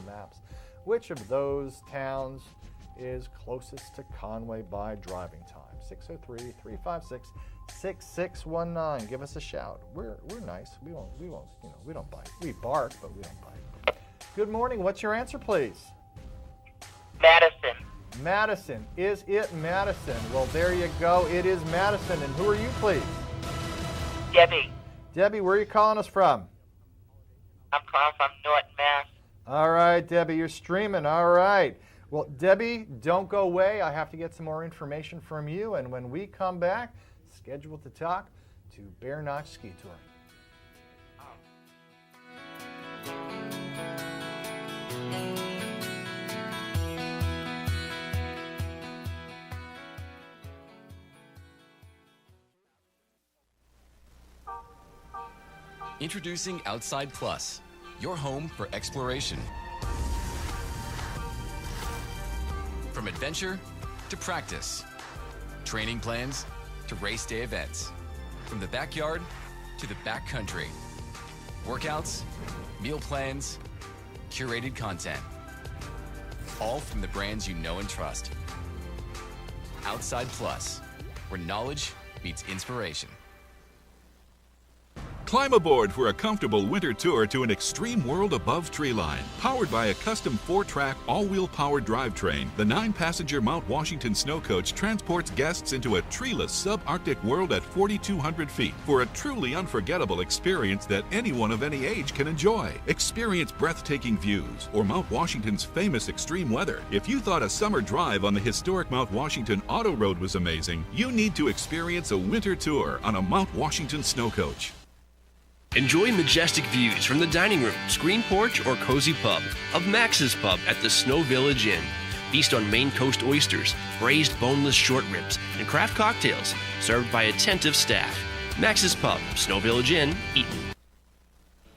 Maps. Which of those towns is closest to Conway by driving time? 603-356-6619. Give us a shout. We're nice. We don't bite. We bark, but we don't bite. Good morning. What's your answer, please?
Madison.
Madison. Is it Madison? Well, there you go. It is Madison. And who are you, please?
Debbie.
Debbie, where are you calling us from?
I'm calling from Norton, Mass.
All right, Debbie, you're streaming. All right. Well, Debbie, don't go away. I have to get some more information from you. And when we come back, scheduled to talk to Bear Notch Ski Tour.
Introducing Outside Plus, your home for exploration. From adventure to practice, training plans to race day events, from the backyard to the backcountry, workouts, meal plans, curated content, all from the brands you know and trust. Outside Plus, where knowledge meets inspiration.
Climb aboard for a comfortable winter tour to an extreme world above treeline. Powered by a custom 4-track, all-wheel powered drivetrain, the 9-passenger Mount Washington snow coach transports guests into a treeless subarctic world at 4,200 feet for a truly unforgettable experience that anyone of any age can enjoy. Experience breathtaking views or Mount Washington's famous extreme weather. If you thought a summer drive on the historic Mount Washington Auto Road was amazing, you need to experience a winter tour on a Mount Washington snow coach.
Enjoy majestic views from the dining room, screen porch, or cozy pub of Max's Pub at the Snow Village Inn. Feast on Maine Coast oysters, braised boneless short ribs, and craft cocktails served by attentive staff. Max's Pub, Snow Village Inn, Eaton.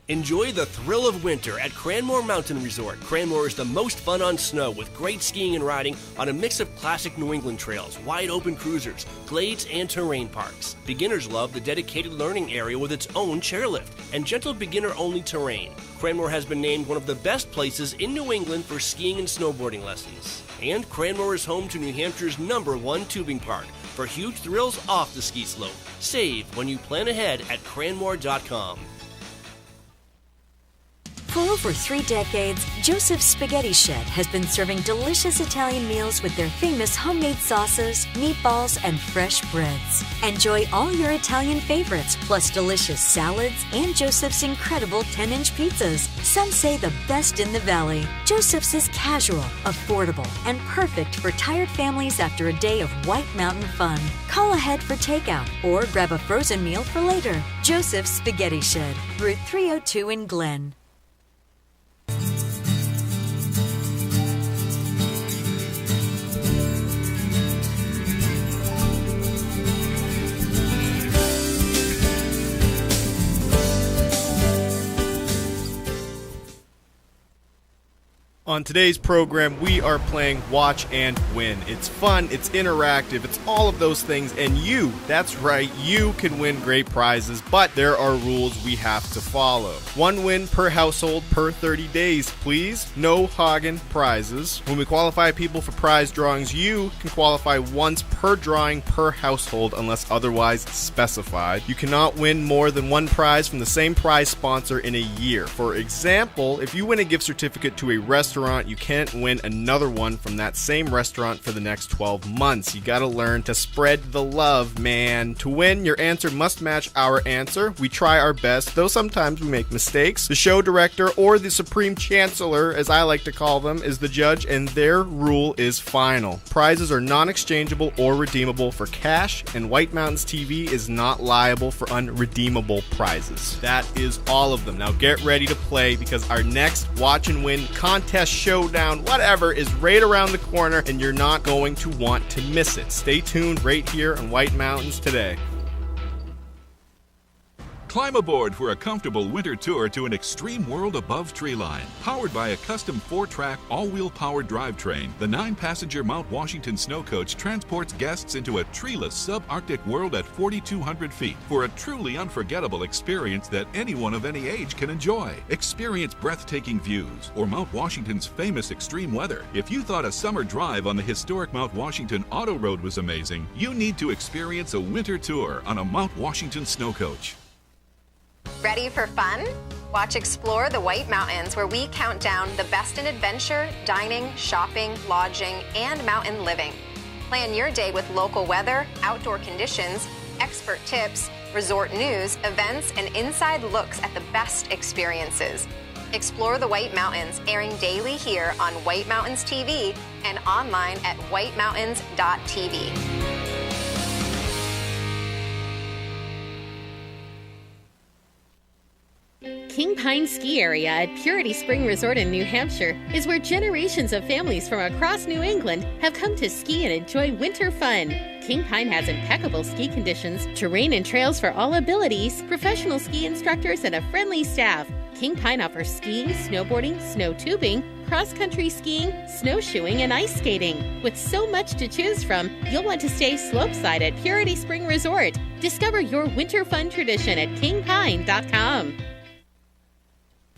Enjoy the thrill of winter at Cranmore Mountain Resort. Cranmore is the most fun on snow with great skiing and riding on a mix of classic New England trails, wide open cruisers, glades, and terrain parks. Beginners love the dedicated learning area with its own chairlift and gentle beginner-only terrain. Cranmore has been named one of the best places in New England for skiing and snowboarding lessons. And Cranmore is home to New Hampshire's #1 tubing park for huge thrills off the ski slope. Save when you plan ahead at cranmore.com.
For over 3 decades, Joseph's Spaghetti Shed has been serving delicious Italian meals with their famous homemade sauces, meatballs, and fresh breads. Enjoy all your Italian favorites, plus delicious salads and Joseph's incredible 10-inch pizzas. Some say the best in the valley. Joseph's is casual, affordable, and perfect for tired families after a day of White Mountain fun. Call ahead for takeout or grab a frozen meal for later. Joseph's Spaghetti Shed, Route 302 in Glen.
On today's program, we are playing Watch and Win. It's fun, it's interactive, it's all of those things, and you, that's right, you can win great prizes, but there are rules we have to follow. 1 win per household per 30 days, please. No hogging prizes. When we qualify people for prize drawings, you can qualify once per drawing per household unless otherwise specified. You cannot win more than 1 prize from the same prize sponsor in a year. For example, if you win a gift certificate to a restaurant, you can't win another one from that same restaurant for the next 12 months. You gotta learn to spread the love, man. To win, your answer must match our answer. We try our best, though sometimes we make mistakes. The show director, or the supreme chancellor, as I like to call them, is the judge, and their rule is final. Prizes are non-exchangeable or redeemable for cash, and White Mountains TV is not liable for unredeemable prizes. That is all of them. Now get ready to play, because our next Watch and Win contest, showdown, whatever, is right around the corner, and you're not going to want to miss it. Stay tuned right here on White Mountains Today.
Climb aboard for a comfortable winter tour to an extreme world above treeline. Powered by a custom 4-track all-wheel powered drivetrain, the 9-passenger Mount Washington snow coach transports guests into a treeless subarctic world at 4,200 feet for a truly unforgettable experience that anyone of any age can enjoy. Experience breathtaking views or Mount Washington's famous extreme weather. If you thought a summer drive on the historic Mount Washington Auto Road was amazing, you need to experience a winter tour on a Mount Washington snow coach.
Ready for fun? Watch Explore the White Mountains, where we count down the best in adventure, dining, shopping, lodging, and mountain living. Plan your day with local weather, outdoor conditions, expert tips, resort news, events, and inside looks at the best experiences. Explore the White Mountains, airing daily here on White Mountains TV and online at whitemountains.tv.
King Pine Ski Area at Purity Spring Resort in New Hampshire is where generations of families from across New England have come to ski and enjoy winter fun. King Pine has impeccable ski conditions, terrain and trails for all abilities, professional ski instructors, and a friendly staff. King Pine offers skiing, snowboarding, snow tubing, cross-country skiing, snowshoeing, and ice skating. With so much to choose from, you'll want to stay slopeside at Purity Spring Resort. Discover your winter fun tradition at kingpine.com.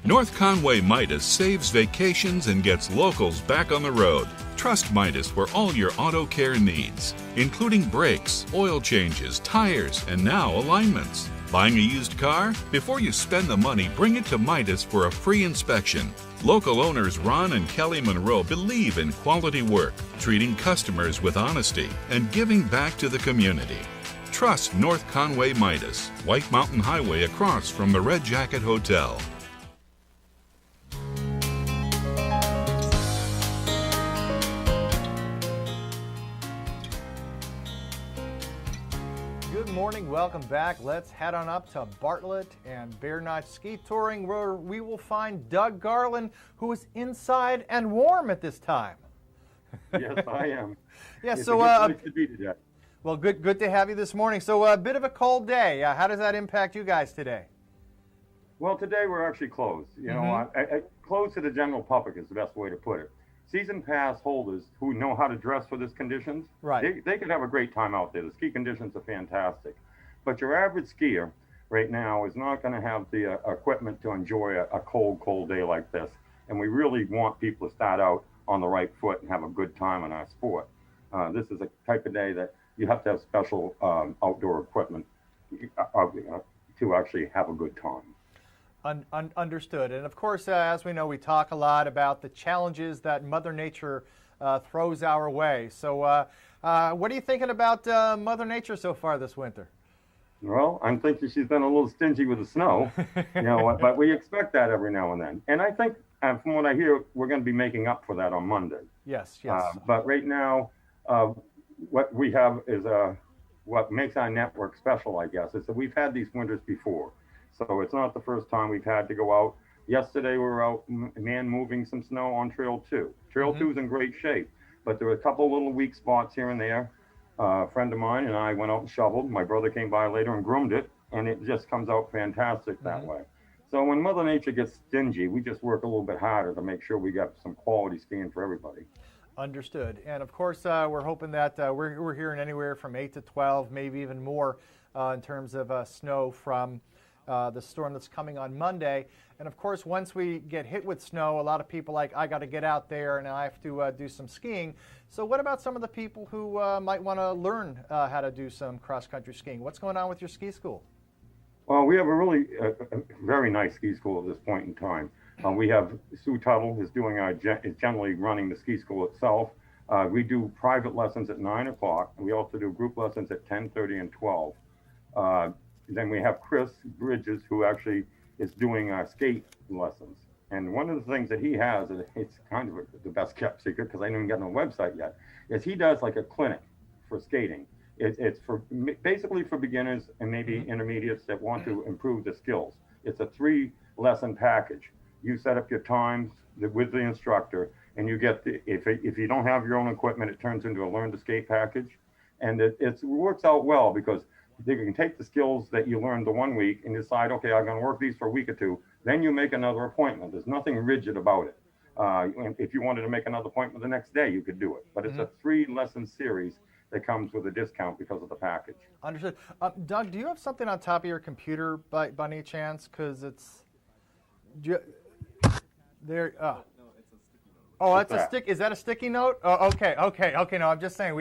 North Conway Midas saves vacations and gets locals back on the road. Trust Midas for all your auto care needs, including brakes, oil changes, tires, and now alignments. Buying a used car? Before you spend the money, bring it to Midas for a free inspection. Local owners Ron and Kelly Monroe believe in quality work, treating customers with honesty, and giving back to the community. Trust North Conway Midas, White Mountain Highway across from the Red Jacket Hotel.
Good morning, welcome back. Let's head on up to Bartlett and Bear Notch Ski Touring, where we will find Doug Garland, who is inside and warm at this time.
Yes, I am.
Yeah,
it's
so
a good place to be today.
Well, good to have you this morning. So a bit of a cold day. How does that impact you guys today?
Well, today we're actually closed. You know, closed to the general public is the best way to put it. Season pass holders who know how to dress for these conditions,
right?
They could have a great time out there. The ski conditions are fantastic, but your average skier right now is not going to have the equipment to enjoy a cold day like this. And we really want people to start out on the right foot and have a good time in our sport. This is a type of day that you have to have special outdoor equipment to actually have a good time.
Understood. And of course, as we know, we talk a lot about the challenges that Mother Nature throws our way. So what are you thinking about Mother Nature so far this winter?
Well, I'm thinking she's been a little stingy with the snow, you know, but we expect that every now and then. And I think, from what I hear, we're going to be making up for that on Monday.
Yes.
But right now, what we have is what makes our network special, I guess, is that we've had these winters before. So it's not the first time we've had to go out. Yesterday we were out moving some snow on Trail 2. Trail 2 is in great shape, but there were a couple little weak spots here and there. A friend of mine and I went out and shoveled. My brother came by later and groomed it, and it just comes out fantastic that way. So when Mother Nature gets stingy, we just work a little bit harder to make sure we got some quality skiing for everybody.
Understood. And of course, we're hoping that we're hearing anywhere from 8 to 12, maybe even more in terms of snow from the storm that's coming on Monday. And of course, once we get hit with snow, a lot of people I got to get out there and I have to do some skiing. So what about some of the people who might want to learn how to do some cross-country skiing? What's going on with your ski school?
Well, we have a really very nice ski school at this point in time. We have Sue Tuttle is doing is generally running the ski school itself. We do private lessons at 9 o'clock. We also do group lessons at 10:30 and 12. Then we have Chris Bridges, who actually is doing skate lessons. And one of the things that he has, and it's kind of the best kept secret because I haven't even gotten on the website yet, is he does like a clinic for skating. It's for basically for beginners and maybe intermediates that want to improve the skills. It's a 3-lesson package. You set up your times with the instructor, and you get if you don't have your own equipment, it turns into a learn to skate package. And it works out well because you can take the skills that you learned the 1 week and decide, okay, I'm going to work these for a week or two. Then you make another appointment. There's nothing rigid about it. And if you wanted to make another appointment the next day, you could do it. But it's a 3-lesson series that comes with a discount because of the package.
Understood. Doug, do you have something on top of your computer by any chance? Because it's there. Oh, that's a stick. Is that a sticky note? Oh, okay. No, I'm just saying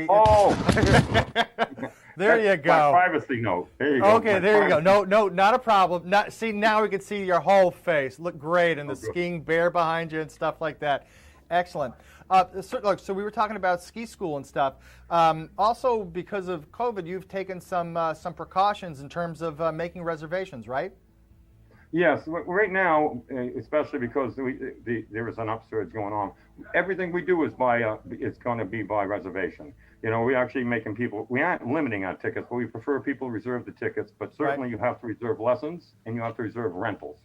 there you go.
My privacy note. There you go.
Okay, there you go. No, not a problem. See, now we can see your whole face. Look great, and the skiing bear behind you and stuff like that. Excellent. So we were talking about ski school and stuff. Also, because of COVID, you've taken some precautions in terms of making reservations, right?
Yes. Right now, especially because there is an upsurge going on, everything we do is it's going to be by reservation. We're actually making people. We aren't limiting our tickets, but we prefer people reserve the tickets. But certainly, you have to reserve lessons and you have to reserve rentals.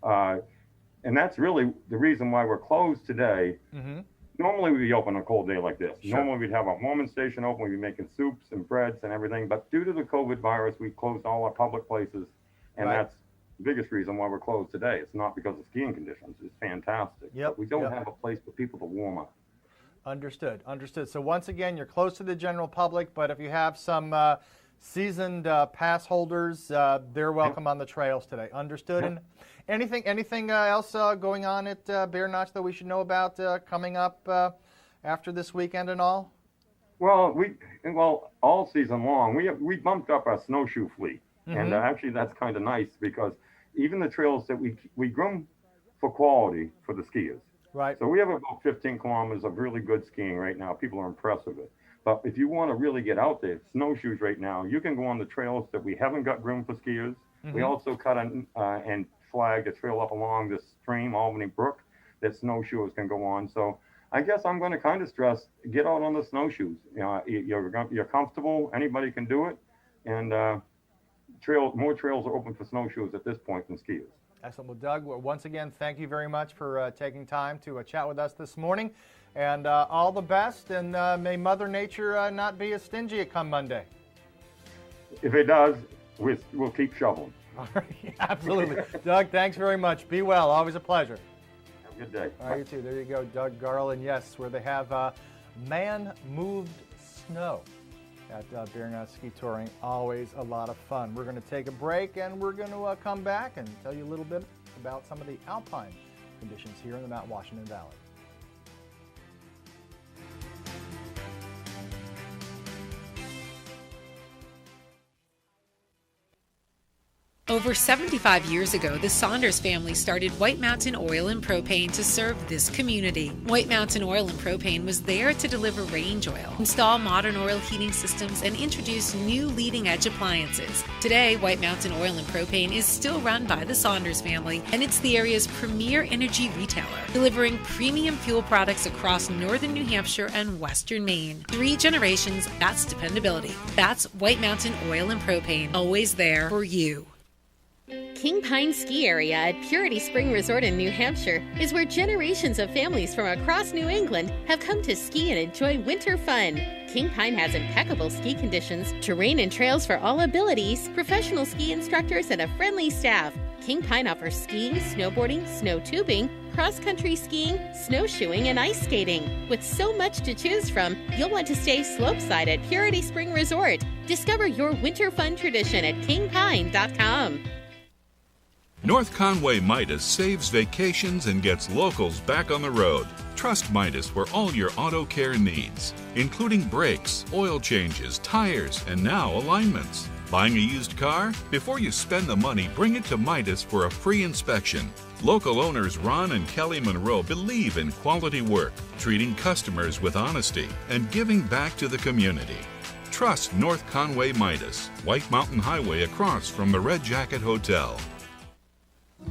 And that's really the reason why we're closed today. Mm-hmm. Normally, we'd be open on a cold day like this. Sure. Normally, we'd have our warming station open. We'd be making soups and breads and everything. But due to the COVID virus, we closed all our public places. And that's the biggest reason why we're closed today. It's not because of skiing conditions. It's fantastic. But we don't have a place for people to warm up.
Understood. So once again, you're close to the general public, but if you have some seasoned pass holders, they're welcome on the trails today. Understood. And anything else going on at Bear Notch that we should know about coming up after this weekend and all?
Well, all season long, we bumped up our snowshoe fleet. Mm-hmm. And actually, that's kind of nice because even the trails that we groom for quality for the skiers.
Right.
So we have about 15 kilometers of really good skiing right now. People are impressed with it. But if you want to really get out there, snowshoes right now, you can go on the trails that we haven't got groomed for skiers. Mm-hmm. We also cut and flag a trail up along this stream, Albany Brook, that snowshoers can go on. So I guess I'm going to kind of stress, get out on the snowshoes. You're comfortable. Anybody can do it. And more trails are open for snowshoes at this point than skiers.
Excellent. Well, Doug, once again, thank you very much for taking time to chat with us this morning. And all the best, and may Mother Nature not be as stingy come Monday.
If it does, we'll keep shoveling.
All right, absolutely. Doug, thanks very much. Be well. Always a pleasure.
Have a good day.
All right, you too. There you go, Doug Garland. Yes, where they have man-moved snow at Bear Notch Ski Touring. Always a lot of fun. We're going to take a break, and we're going to come back and tell you a little bit about some of the alpine conditions here in the Mount Washington Valley.
Over 75 years ago, the Saunders family started White Mountain Oil and Propane to serve this community. White Mountain Oil and Propane was there to deliver range oil, install modern oil heating systems, and introduce new leading-edge appliances. Today, White Mountain Oil and Propane is still run by the Saunders family, and it's the area's premier energy retailer, delivering premium fuel products across northern New Hampshire and western Maine. 3 generations, that's dependability. That's White Mountain Oil and Propane, always there for you.
King Pine Ski Area at Purity Spring Resort in New Hampshire is where generations of families from across New England have come to ski and enjoy winter fun. King Pine has impeccable ski conditions, terrain and trails for all abilities, professional ski instructors, and a friendly staff. King Pine offers skiing, snowboarding, snow tubing, cross-country skiing, snowshoeing, and ice skating. With so much to choose from, you'll want to stay slopeside at Purity Spring Resort. Discover your winter fun tradition at kingpine.com.
North Conway Midas saves vacations and gets locals back on the road. Trust Midas for all your auto care needs, including brakes, oil changes, tires, and now alignments. Buying a used car? Before you spend the money, bring it to Midas for a free inspection. Local owners Ron and Kelly Monroe believe in quality work, treating customers with honesty, and giving back to the community. Trust North Conway Midas, White Mountain Highway across from the Red Jacket Hotel.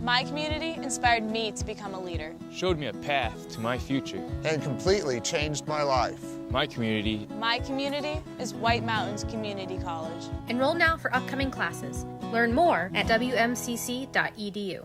My community inspired me to become a leader.
Showed me a path to my future.
And completely changed my life.
My community.
My community is White Mountains Community College.
Enroll now for upcoming classes. Learn more at wmcc.edu.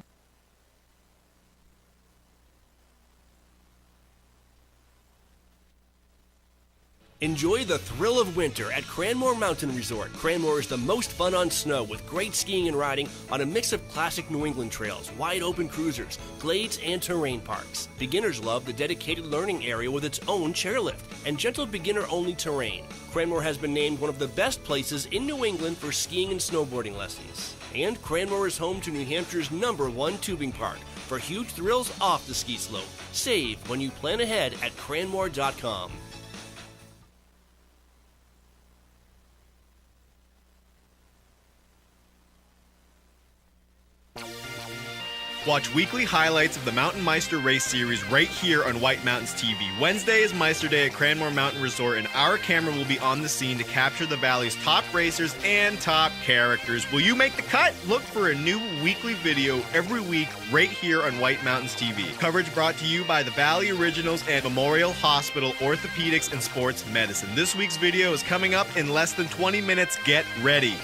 Enjoy the thrill of winter at Cranmore Mountain Resort. Cranmore is the most fun on snow with great skiing and riding on a mix of classic New England trails, wide open cruisers, glades, and terrain parks. Beginners love the dedicated learning area with its own chairlift and gentle beginner-only terrain. Cranmore has been named one of the best places in New England for skiing and snowboarding lessons. And Cranmore is home to New Hampshire's #1 tubing park for huge thrills off the ski slope. Save when you plan ahead at cranmore.com.
Watch weekly highlights of the Mountain Meister Race Series right here on White Mountains TV. Wednesday is Meister Day at Cranmore Mountain Resort, and our camera will be on the scene to capture the Valley's top racers and top characters. Will you make the cut? Look for a new weekly video every week right here on White Mountains TV. Coverage brought to you by the Valley Originals and Memorial Hospital Orthopedics and Sports Medicine. This week's video is coming up in less than 20 minutes. Get ready.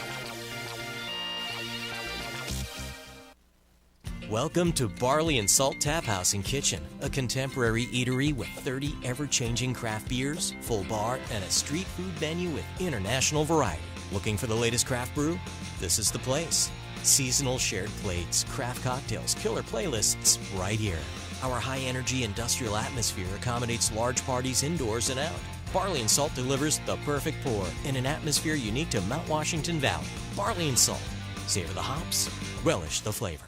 Welcome to Barley and Salt Tap House and Kitchen, a contemporary eatery with 30 ever-changing craft beers, full bar, and a street food menu with international variety. Looking for the latest craft brew? This is the place. Seasonal shared plates, craft cocktails, killer playlists, right here. Our high-energy industrial atmosphere accommodates large parties indoors and out. Barley and Salt delivers the perfect pour in an atmosphere unique to Mount Washington Valley. Barley and Salt. Savor the hops, relish the flavor.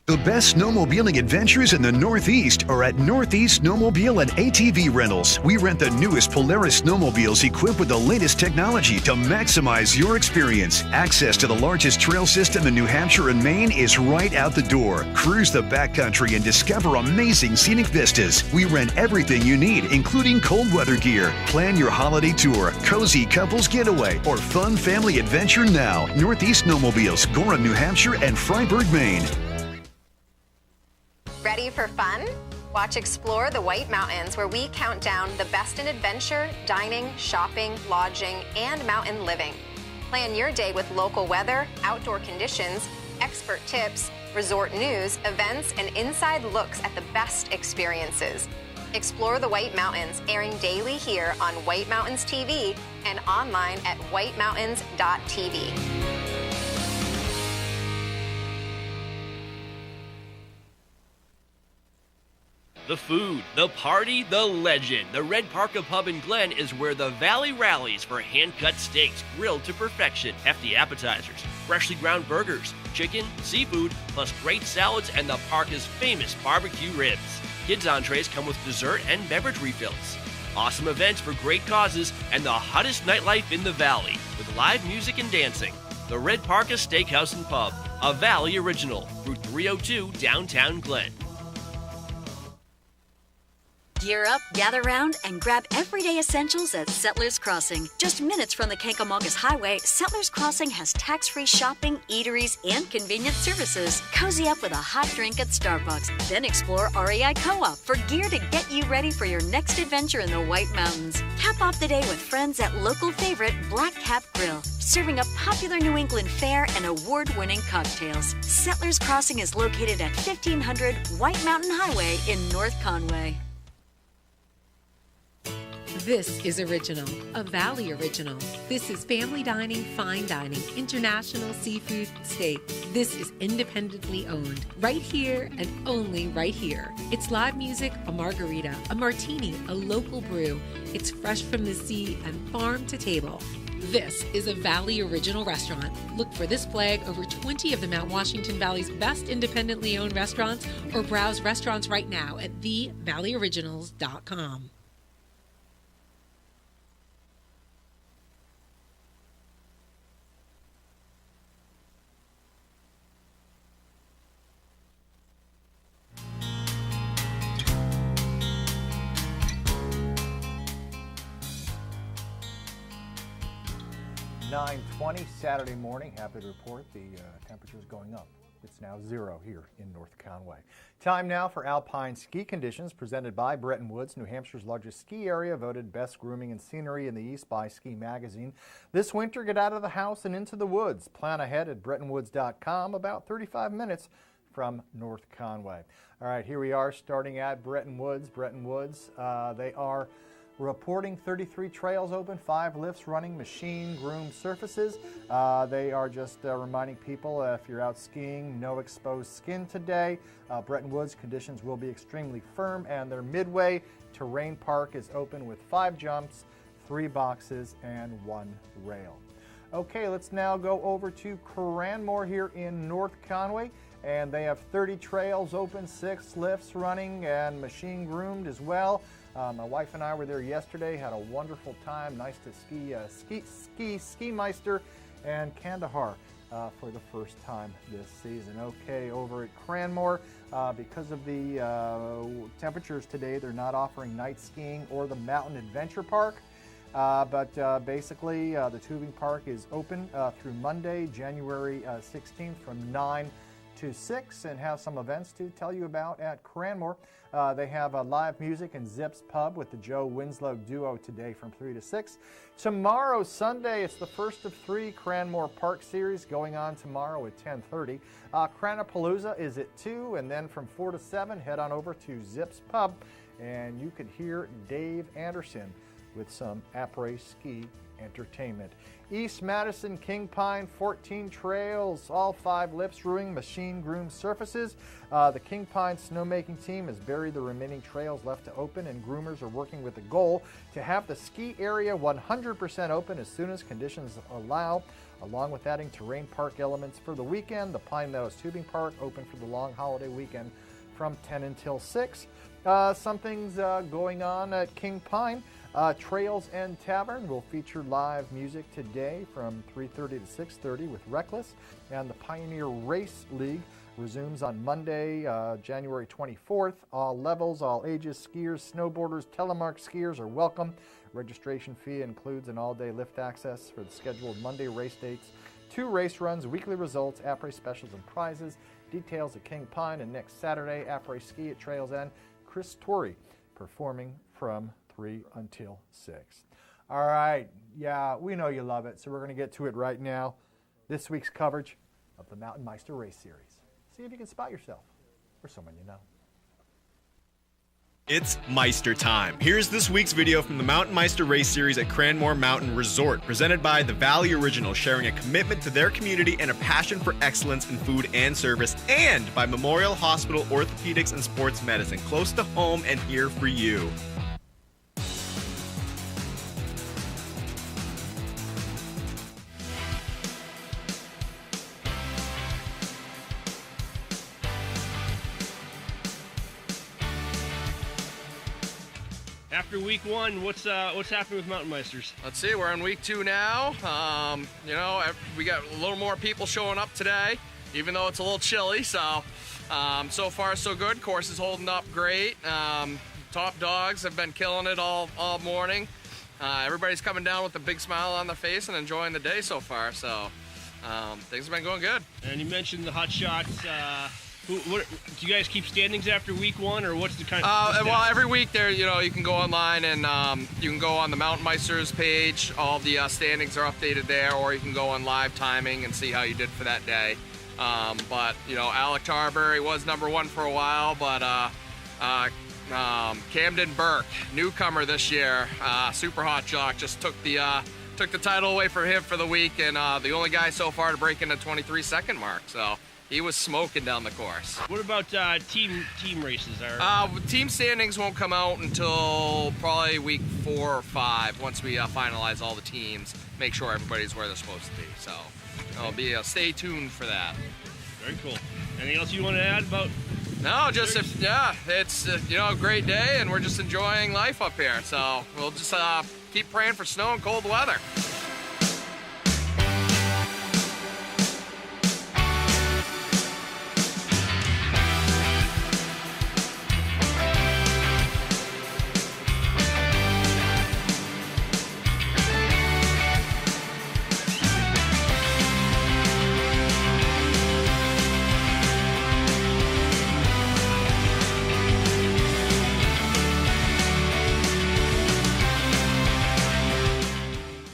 The best snowmobiling adventures in the Northeast are at Northeast Snowmobile and ATV Rentals. We rent the newest Polaris snowmobiles equipped with the latest technology to maximize your experience. Access to the largest trail system in New Hampshire and Maine is right out the door. Cruise the backcountry and discover amazing scenic vistas. We rent everything you need, including cold weather gear. Plan your holiday tour, cozy couples getaway, or fun family adventure now. Northeast Snowmobiles, Gorham, New Hampshire, and Freiburg, Maine.
Ready for fun? Watch Explore the White Mountains, where we count down the best in adventure, dining, shopping, lodging, and mountain living. Plan your day with local weather, outdoor conditions, expert tips, resort news, events, and inside looks at the best experiences. Explore the White Mountains, airing daily here on White Mountains TV and online at whitemountains.tv.
The food, the party, the legend. The Red Parka Pub in Glen is where the Valley rallies for hand-cut steaks grilled to perfection, hefty appetizers, freshly ground burgers, chicken, seafood, plus great salads and the Parka's famous barbecue ribs. Kids' entrees come with dessert and beverage refills. Awesome events for great causes and the hottest nightlife in the Valley with live music and dancing. The Red Parka Steakhouse and Pub, a Valley original, Route 302, downtown Glen.
Gear up, gather round, and grab everyday essentials at Settlers Crossing. Just minutes from the Kankomogus Highway, Settlers Crossing has tax-free shopping, eateries, and convenient services. Cozy up with a hot drink at Starbucks. Then explore REI Co-op for gear to get you ready for your next adventure in the White Mountains. Cap off the day with friends at local favorite Black Cap Grill, serving up popular New England fare and award-winning cocktails. Settlers Crossing is located at 1500 White Mountain Highway in North Conway.
This is original, a Valley original. This is family dining, fine dining, international seafood, steak. This is independently owned, right here and only right here. It's live music, a margarita, a martini, a local brew. It's fresh from the sea and farm to table. This is a Valley Original restaurant. Look for this flag over 20 of the Mount Washington Valley's best independently owned restaurants, or browse restaurants right now at thevalleyoriginals.com.
.20 Saturday morning. Happy to report the temperature is going up. It's now 0 here in North Conway. Time now for Alpine Ski Conditions, presented by Bretton Woods, New Hampshire's largest ski area, voted best grooming and scenery in the East by Ski Magazine. This winter, get out of the house and into the woods. Plan ahead at BrettonWoods.com, about 35 minutes from North Conway. All right, here we are starting at Bretton Woods. Bretton Woods, they are reporting 33 trails open, 5 lifts running, machine groomed surfaces. They are just reminding people, if you're out skiing, no exposed skin today. Bretton Woods conditions will be extremely firm, and their midway terrain park is open with 5 jumps, 3 boxes, and 1 rail. Okay, let's now go over to Cranmore here in North Conway, and they have 30 trails open, 6 lifts running, and machine groomed as well. My wife and I were there yesterday, had a wonderful time. Nice to ski Meister and Kandahar for the first time this season. Okay, over at Cranmore, because of the temperatures today, they're not offering night skiing or the Mountain Adventure Park. But basically, the tubing park is open through Monday, January 16th from 9 to 6, and have some events to tell you about at Cranmore. They have live music in Zips Pub with the Joe Winslow Duo today from 3 to 6. Tomorrow, Sunday, it's the first of 3 Cranmore Park Series going on tomorrow at 10:30. Cranapalooza is at 2, and then from 4 to 7, head on over to Zips Pub, and you could hear Dave Anderson with some après ski entertainment. East Madison, King Pine, 14 trails, all 5 lifts, ruining machine groomed surfaces. The King Pine snowmaking team has buried the remaining trails left to open, and groomers are working with the goal to have the ski area 100% open as soon as conditions allow. Along with adding terrain park elements for the weekend, the Pine Meadows Tubing Park open for the long holiday weekend from 10 until 6. Some things going on at King Pine. Trails and Tavern will feature live music today from 3:30 to 6:30 with Reckless, and the Pioneer Race League resumes on Monday, January 24th. All levels, all ages, skiers, snowboarders, telemark skiers are welcome. Registration fee includes an all-day lift access for the scheduled Monday race dates, 2 race runs, weekly results, après specials, and prizes. Details at King Pine, and next Saturday, après ski at Trails End. Chris Torrey performing from 3 until 6. All right, yeah, we know you love it, so we're going to get to it right now. This week's coverage of the Mountain Meister Race Series. See if you can spot yourself or someone you know.
It's Meister time. Here's this week's video from the Mountain Meister Race Series at Cranmore Mountain Resort, presented by the Valley Original, sharing a commitment to their community and a passion for excellence in food and service, and by Memorial Hospital Orthopedics and Sports Medicine, close to home and here for you.
After week 1, what's happening with Mountain Meisters?
Let's see, we're in week 2 now. We got a little more people showing up today, even though it's a little chilly. So far so good. Course is holding up great. Top dogs have been killing it all morning. Everybody's coming down with a big smile on their face and enjoying the day so far. So things have been going good.
And you mentioned the hot shots. What, do you guys keep standings after week 1, or what's the kind of?
Well, every week there, you can go online and you can go on the Mountain Meisters page. All the standings are updated there, or you can go on live timing and see how you did for that day. But Alec Tarbury was number 1 for a while, but Camden Burke, newcomer this year, super hot jock, just took the title away from him for the week, and the only guy so far to break in the 23-second mark. So he was smoking down the course.
What about team races?
Team standings won't come out until probably week 4 or 5 once we finalize all the teams, make sure everybody's where they're supposed to be. So it'll be stay tuned for that.
Very cool. Anything else you want to add about?
No, just it's a great day, and we're just enjoying life up here. So we'll just keep praying for snow and cold weather.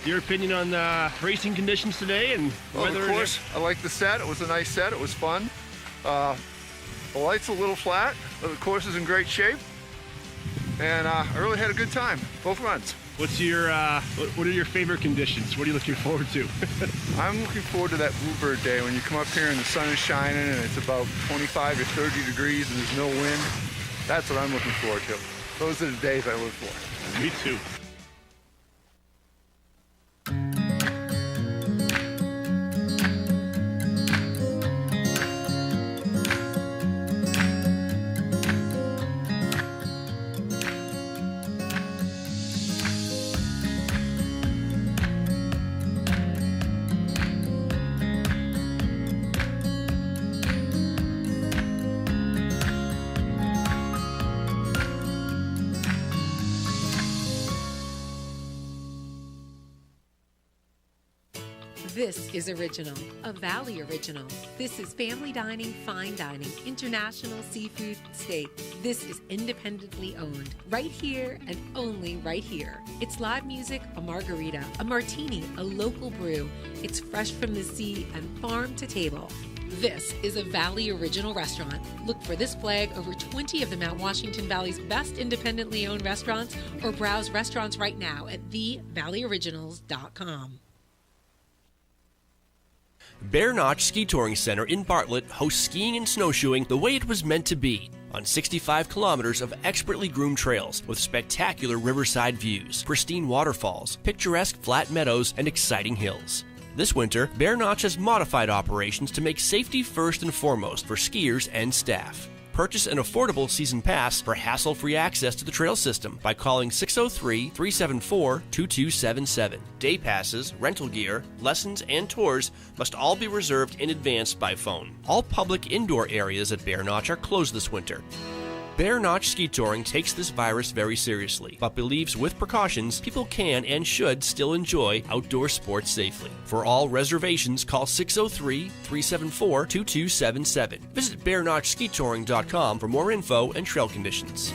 Your opinion on the racing conditions today and weather?
Of course, I like the set. It was a nice set. It was fun. The light's a little flat, but the course is in great shape. And I really had a good time, both runs.
What's your what are your favorite conditions? What are you looking forward to?
I'm looking forward to that Bluebird day when you come up here and the sun is shining and it's about 25 or 30 degrees and there's no wind. That's what I'm looking forward to. Those are the days I live for.
Me too.
This is Original, a Valley Original. This is family dining, fine dining, international seafood, steak. This is independently owned, right here and only right here. It's live music, a margarita, a martini, a local brew. It's fresh from the sea and farm to table. This is a Valley Original restaurant. Look for this flag over 20 of the Mount Washington Valley's best independently owned restaurants, or browse restaurants right now at thevalleyoriginals.com.
Bear Notch Ski Touring Center in Bartlett hosts skiing and snowshoeing the way it was meant to be, on 65 kilometers of expertly groomed trails with spectacular riverside views, pristine waterfalls, picturesque flat meadows, and exciting hills. This winter, Bear Notch has modified operations to make safety first and foremost for skiers and staff. Purchase an affordable season pass for hassle-free access to the trail system by calling 603-374-2277. Day passes, rental gear, lessons, and tours must all be reserved in advance by phone. All public indoor areas at Bear Notch are closed this winter. Bear Notch Ski Touring takes this virus very seriously, but believes with precautions, people can and should still enjoy outdoor sports safely. For all reservations, call 603-374-2277. Visit BearNotchSkiTouring.com for more info and trail conditions.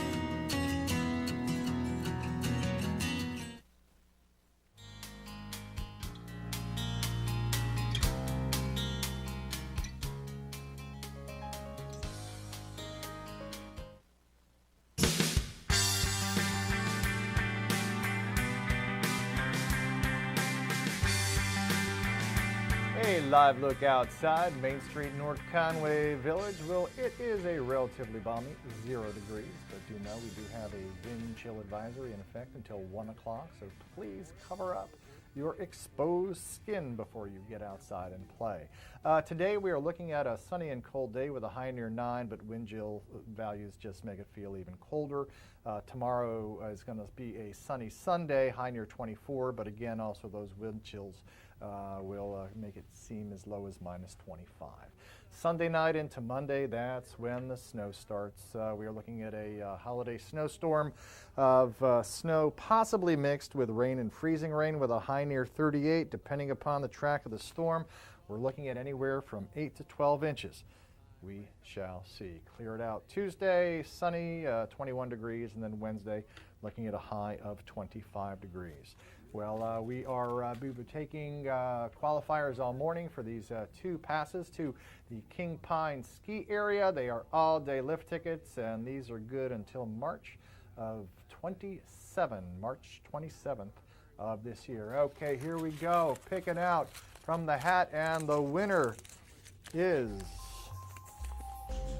Live look outside Main Street, North Conway Village. Well, it is a relatively balmy 0 degrees, but do know we do have a wind chill advisory in effect until 1 o'clock, so please cover up your exposed skin before you get outside and play. Today we are looking at a sunny and cold day with a high near 9, but wind chill values just make it feel even colder. Tomorrow is going to be a sunny Sunday, high near 24, but again also those wind chills will make it seem as low as minus 25. Sunday night into Monday, that's when the snow starts. We are looking at a holiday snowstorm of snow possibly mixed with rain and freezing rain with a high near 38. Depending upon the track of the storm, we're looking at anywhere from 8 to 12 inches. We shall see. Clear it out Tuesday, sunny, 21 degrees, and then Wednesday looking at a high of 25 degrees. Well, we be taking qualifiers all morning for these 2 passes to the King Pine ski area. They are all-day lift tickets, and these are good until March 27th of this year. Okay, here we go. Picking out from the hat, and the winner is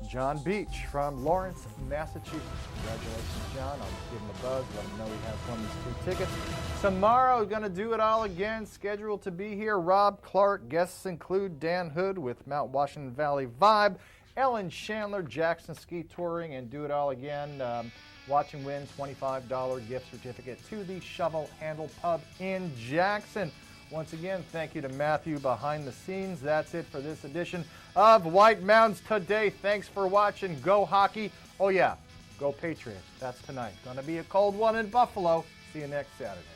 John Beach from Lawrence, Massachusetts. Congratulations, John. I'll give him a buzz, let him know he has won these 2 tickets. Tomorrow, going to do it all again. Scheduled to be here, Rob Clark. Guests include Dan Hood with Mount Washington Valley Vibe, Ellen Chandler, Jackson Ski Touring, and do it all again. Watch and win $25 gift certificate to the Shovel Handle Pub in Jackson. Once again, thank you to Matthew behind the scenes. That's it for this edition of White Mountains Today. Thanks for watching. Go hockey. Oh yeah, go Patriots. That's tonight. Going to be a cold one in Buffalo. See you next Saturday.